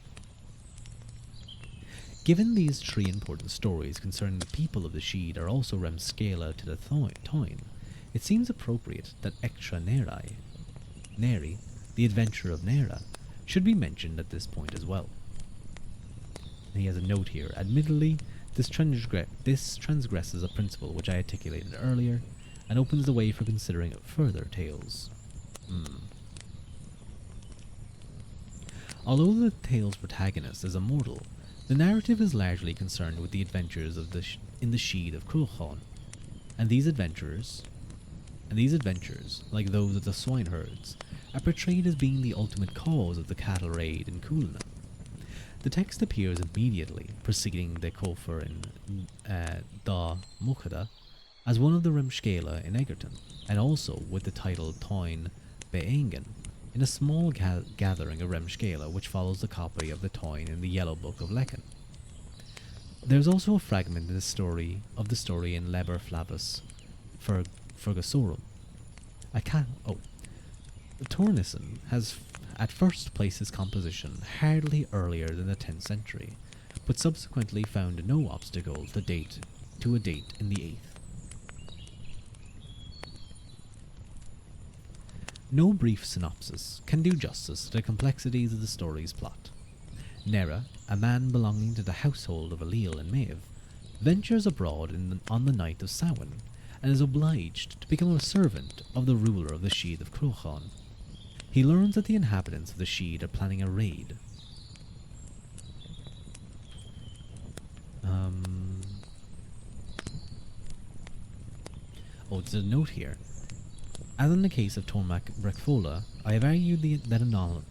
Given these three important stories concerning the people of the Sheed are also remscala to the Toyn, it seems appropriate that Extra Neri, the adventure of Nera, should be mentioned at this point as well. And he has a note here. Admittedly, this transgresses a principle which I articulated earlier, and opens the way for considering further tales. Although the tale's protagonist is immortal, the narrative is largely concerned with the adventures in the Sheed of Cruachan, and these adventures, like those of the swineherds, are portrayed as being the ultimate cause of the cattle raid in Coolna. The text appears immediately preceding the Kofar in Da Mukhada as one of the Remscala in Egerton, and also with the title Toyn Beengen in a small gathering of Remscala which follows the copy of the Toyn in the Yellow Book of Lecan. There is also a fragment in the story in Liber Flavus Fergusorum. Tornisson has at first placed his composition hardly earlier than the 10th century, but subsequently found no obstacle to a date in the 8th. No brief synopsis can do justice to the complexities of the story's plot. Nera, a man belonging to the household of Alil and Maeve, ventures abroad on the night of Samhain, and is obliged to become a servant of the ruler of the Sheed of Cruachan. He learns that the inhabitants of the Sheed are planning a raid. There's a note here. As in the case of Tormak Brekfola, I have argued that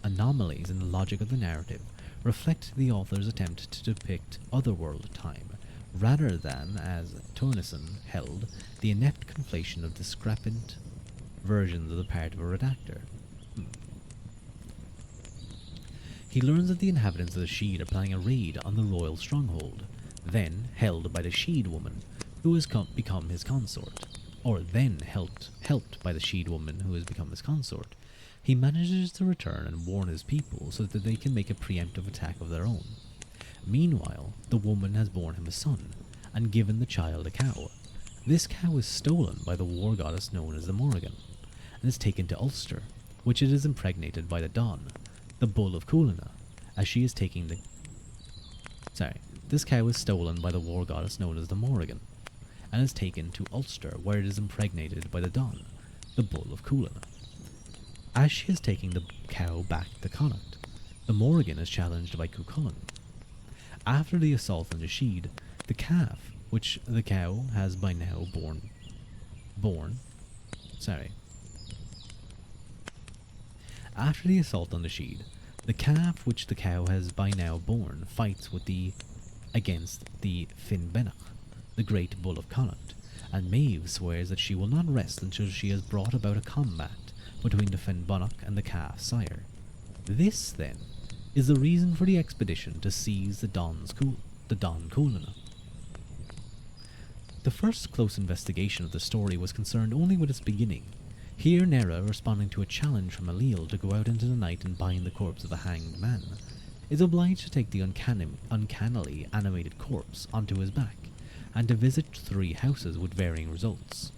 anomalies in the logic of the narrative reflect the author's attempt to depict otherworld time, rather than, as Tornisson held, the inept conflation of discrepant versions of the part of a redactor. He learns that the inhabitants of the Sheed are planning a raid on the royal stronghold, then held by the Sheed woman, who has become his consort. Or then helped by the Sheed woman who has become his consort. He manages to return and warn his people so that they can make a preemptive attack of their own. Meanwhile, the woman has borne him a son, and given the child a cow, This cow is stolen by the war goddess known as the Morrigan, and is taken to Ulster, which it is impregnated by the Don, the bull of Coolina, as she is taking the... Sorry. This cow is stolen by the war goddess known as the Morrigan, and is taken to Ulster, where it is impregnated by the Don, the bull of Coolina. As she is taking the cow back to Connacht, the Morrigan is challenged by Cuchulainn. After the assault on the Sheed, the calf, which the cow has by now After the assault on the Sheed, the calf which the cow has by now born fights against the Finn Benach, the great bull of Connacht, and Maeve swears that she will not rest until she has brought about a combat between the Finn Benach and the calf sire. This, then, is the reason for the expedition to seize the Don Coolina. The first close investigation of the story was concerned only with its beginning. Here Nera, responding to a challenge from Alil to go out into the night and bind the corpse of a hanged man, is obliged to take the uncannily animated corpse onto his back, and to visit 3 houses with varying results.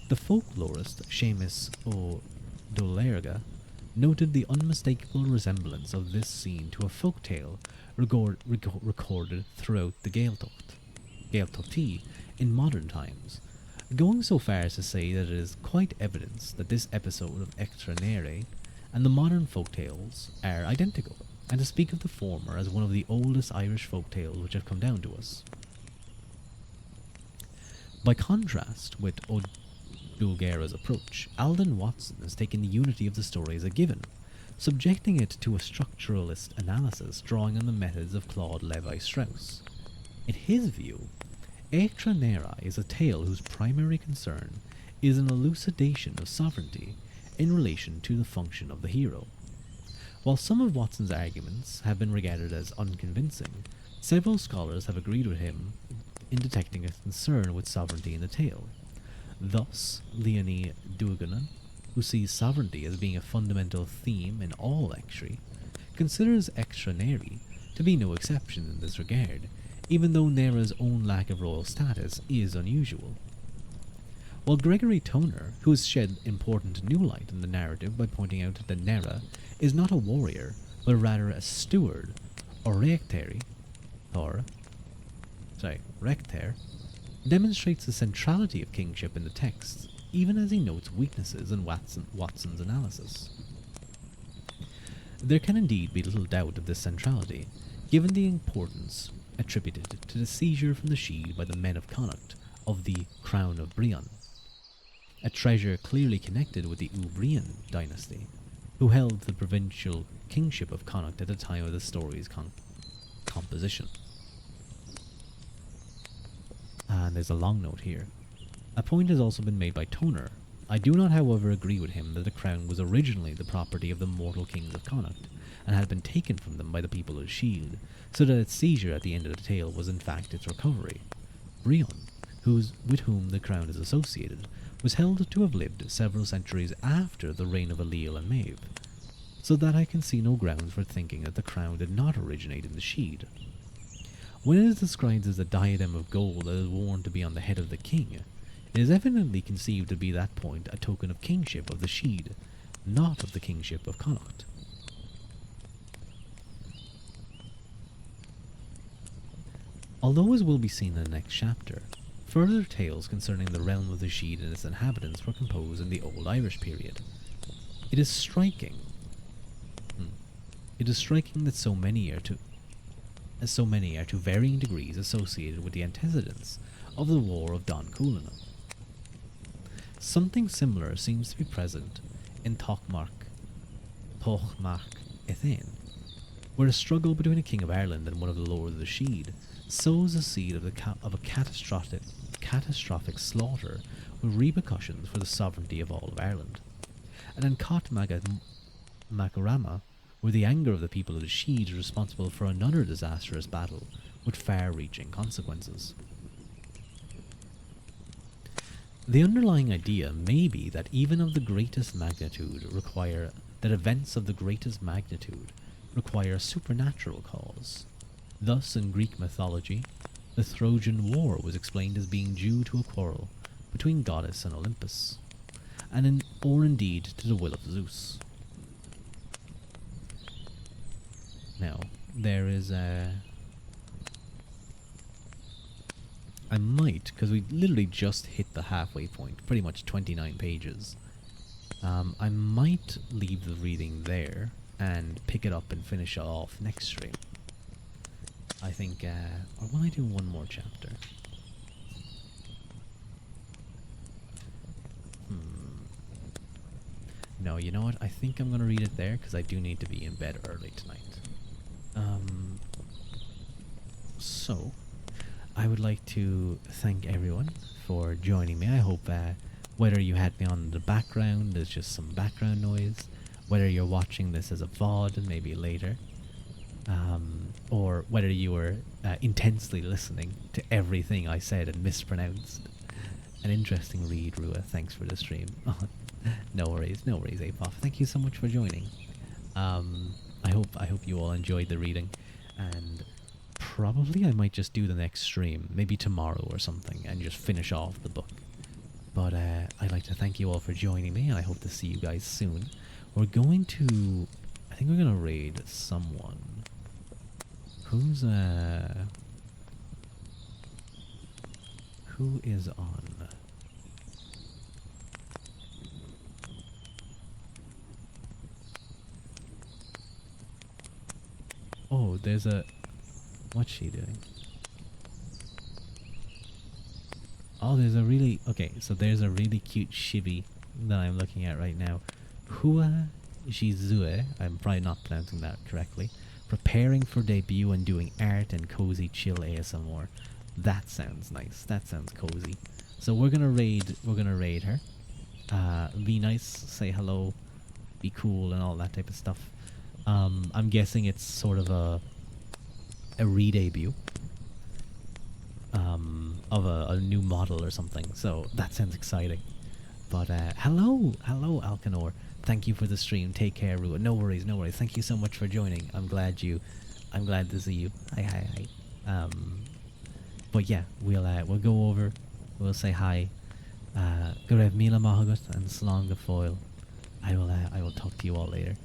The folklorist Seamus O'Dolerga noted the unmistakable resemblance of this scene to a folk tale recorded throughout the Gaeltacht in modern times, going so far as to say that it is quite evidence that this episode of Extra Nere and the modern folk tales are identical, and to speak of the former as one of the oldest Irish folk tales which have come down to us. By contrast with O'Doulgera's approach, Alden Watson has taken the unity of the story as a given, subjecting it to a structuralist analysis drawing on the methods of Claude Levi-Strauss. In his view, Eachtra Nera is a tale whose primary concern is an elucidation of sovereignty in relation to the function of the hero. While some of Watson's arguments have been regarded as unconvincing, several scholars have agreed with him in detecting a concern with sovereignty in the tale. Thus, Leonie Duigenan, who sees sovereignty as being a fundamental theme in all Extry, considers Extra Neri to be no exception in this regard, even though Nera's own lack of royal status is unusual. While Gregory Toner, who has shed important new light in the narrative by pointing out that Nera is not a warrior, but rather a steward, or rector, demonstrates the centrality of kingship in the text, even as he notes weaknesses in Watson's analysis. There can indeed be little doubt of this centrality, given the importance attributed to the seizure from the Sheed by the men of Connacht of the Crown of Brion, a treasure clearly connected with the Ubrian dynasty, who held the provincial kingship of Connacht at the time of the story's composition. And there's a long note here. A point has also been made by Toner. I do not, however, agree with him that the crown was originally the property of the mortal kings of Connacht, and had been taken from them by the people of Shield, so that its seizure at the end of the tale was in fact its recovery. Brion, with whom the crown is associated, was held to have lived several centuries after the reign of Alil and Maeve, so that I can see no grounds for thinking that the crown did not originate in the Sheed. When it is described as a diadem of gold that is worn to be on the head of the king, it is evidently conceived to be at that point a token of kingship of the Sheed, not of the kingship of Connacht. Although, as will be seen in the next chapter, further tales concerning the realm of the Sheed and its inhabitants were composed in the Old Irish period, it is striking that so many are to varying degrees associated with the antecedents of the War of Don Coolina. Something similar seems to be present in Tochmarc Ethain, where a struggle between a king of Ireland and one of the lords of the Sheed sows the seed of a catastrophic slaughter with repercussions for the sovereignty of all of Ireland. And in Cot Macarama, where the anger of the people of the Sheed is responsible for another disastrous battle with far-reaching consequences. The underlying idea may be that events of the greatest magnitude require a supernatural cause. Thus, in Greek mythology, the Trojan War was explained as being due to a quarrel between Goddess and Olympus, or indeed to the will of Zeus. Now, there is a... I might, because we literally just hit the halfway point, pretty much 29 pages. I might leave the reading there and pick it up and finish it off next stream. I think, or will I do one more chapter? No, you know what? I think I'm going to read it there because I do need to be in bed early tonight. So, I would like to thank everyone for joining me. I hope whether you had me on the background, there's just some background noise, whether you're watching this as a VOD maybe later, or whether you were intensely listening to everything I said and mispronounced. An interesting read, Ruadh. Thanks for the stream. No worries, Apop. Thank you so much for joining. I hope you all enjoyed the reading, and probably I might just do the next stream, maybe tomorrow or something, and just finish off the book. But I'd like to thank you all for joining me, and I hope to see you guys soon. We're going to... I think we're going to raid someone. Who is on? Oh, there's a... What's she doing? Oh, there's a really... Okay, so there's a really cute chibi that I'm looking at right now. Hua Shizue, I'm probably not pronouncing that correctly. Preparing for debut and doing art and cozy chill ASMR. That sounds nice. That sounds cozy. So we're gonna raid her. Be nice, say hello, be cool and all that type of stuff. I'm guessing it's sort of a re-debut of a new model or something, so that sounds exciting. But hello Alcanor, thank you for the stream. Take care, Ruadh. No worries. Thank you so much for joining. I'm glad to see you. Hi. But yeah, we'll go over, we'll say hi. Go Mila Mahagut and Slán go Foil. I will talk to you all later.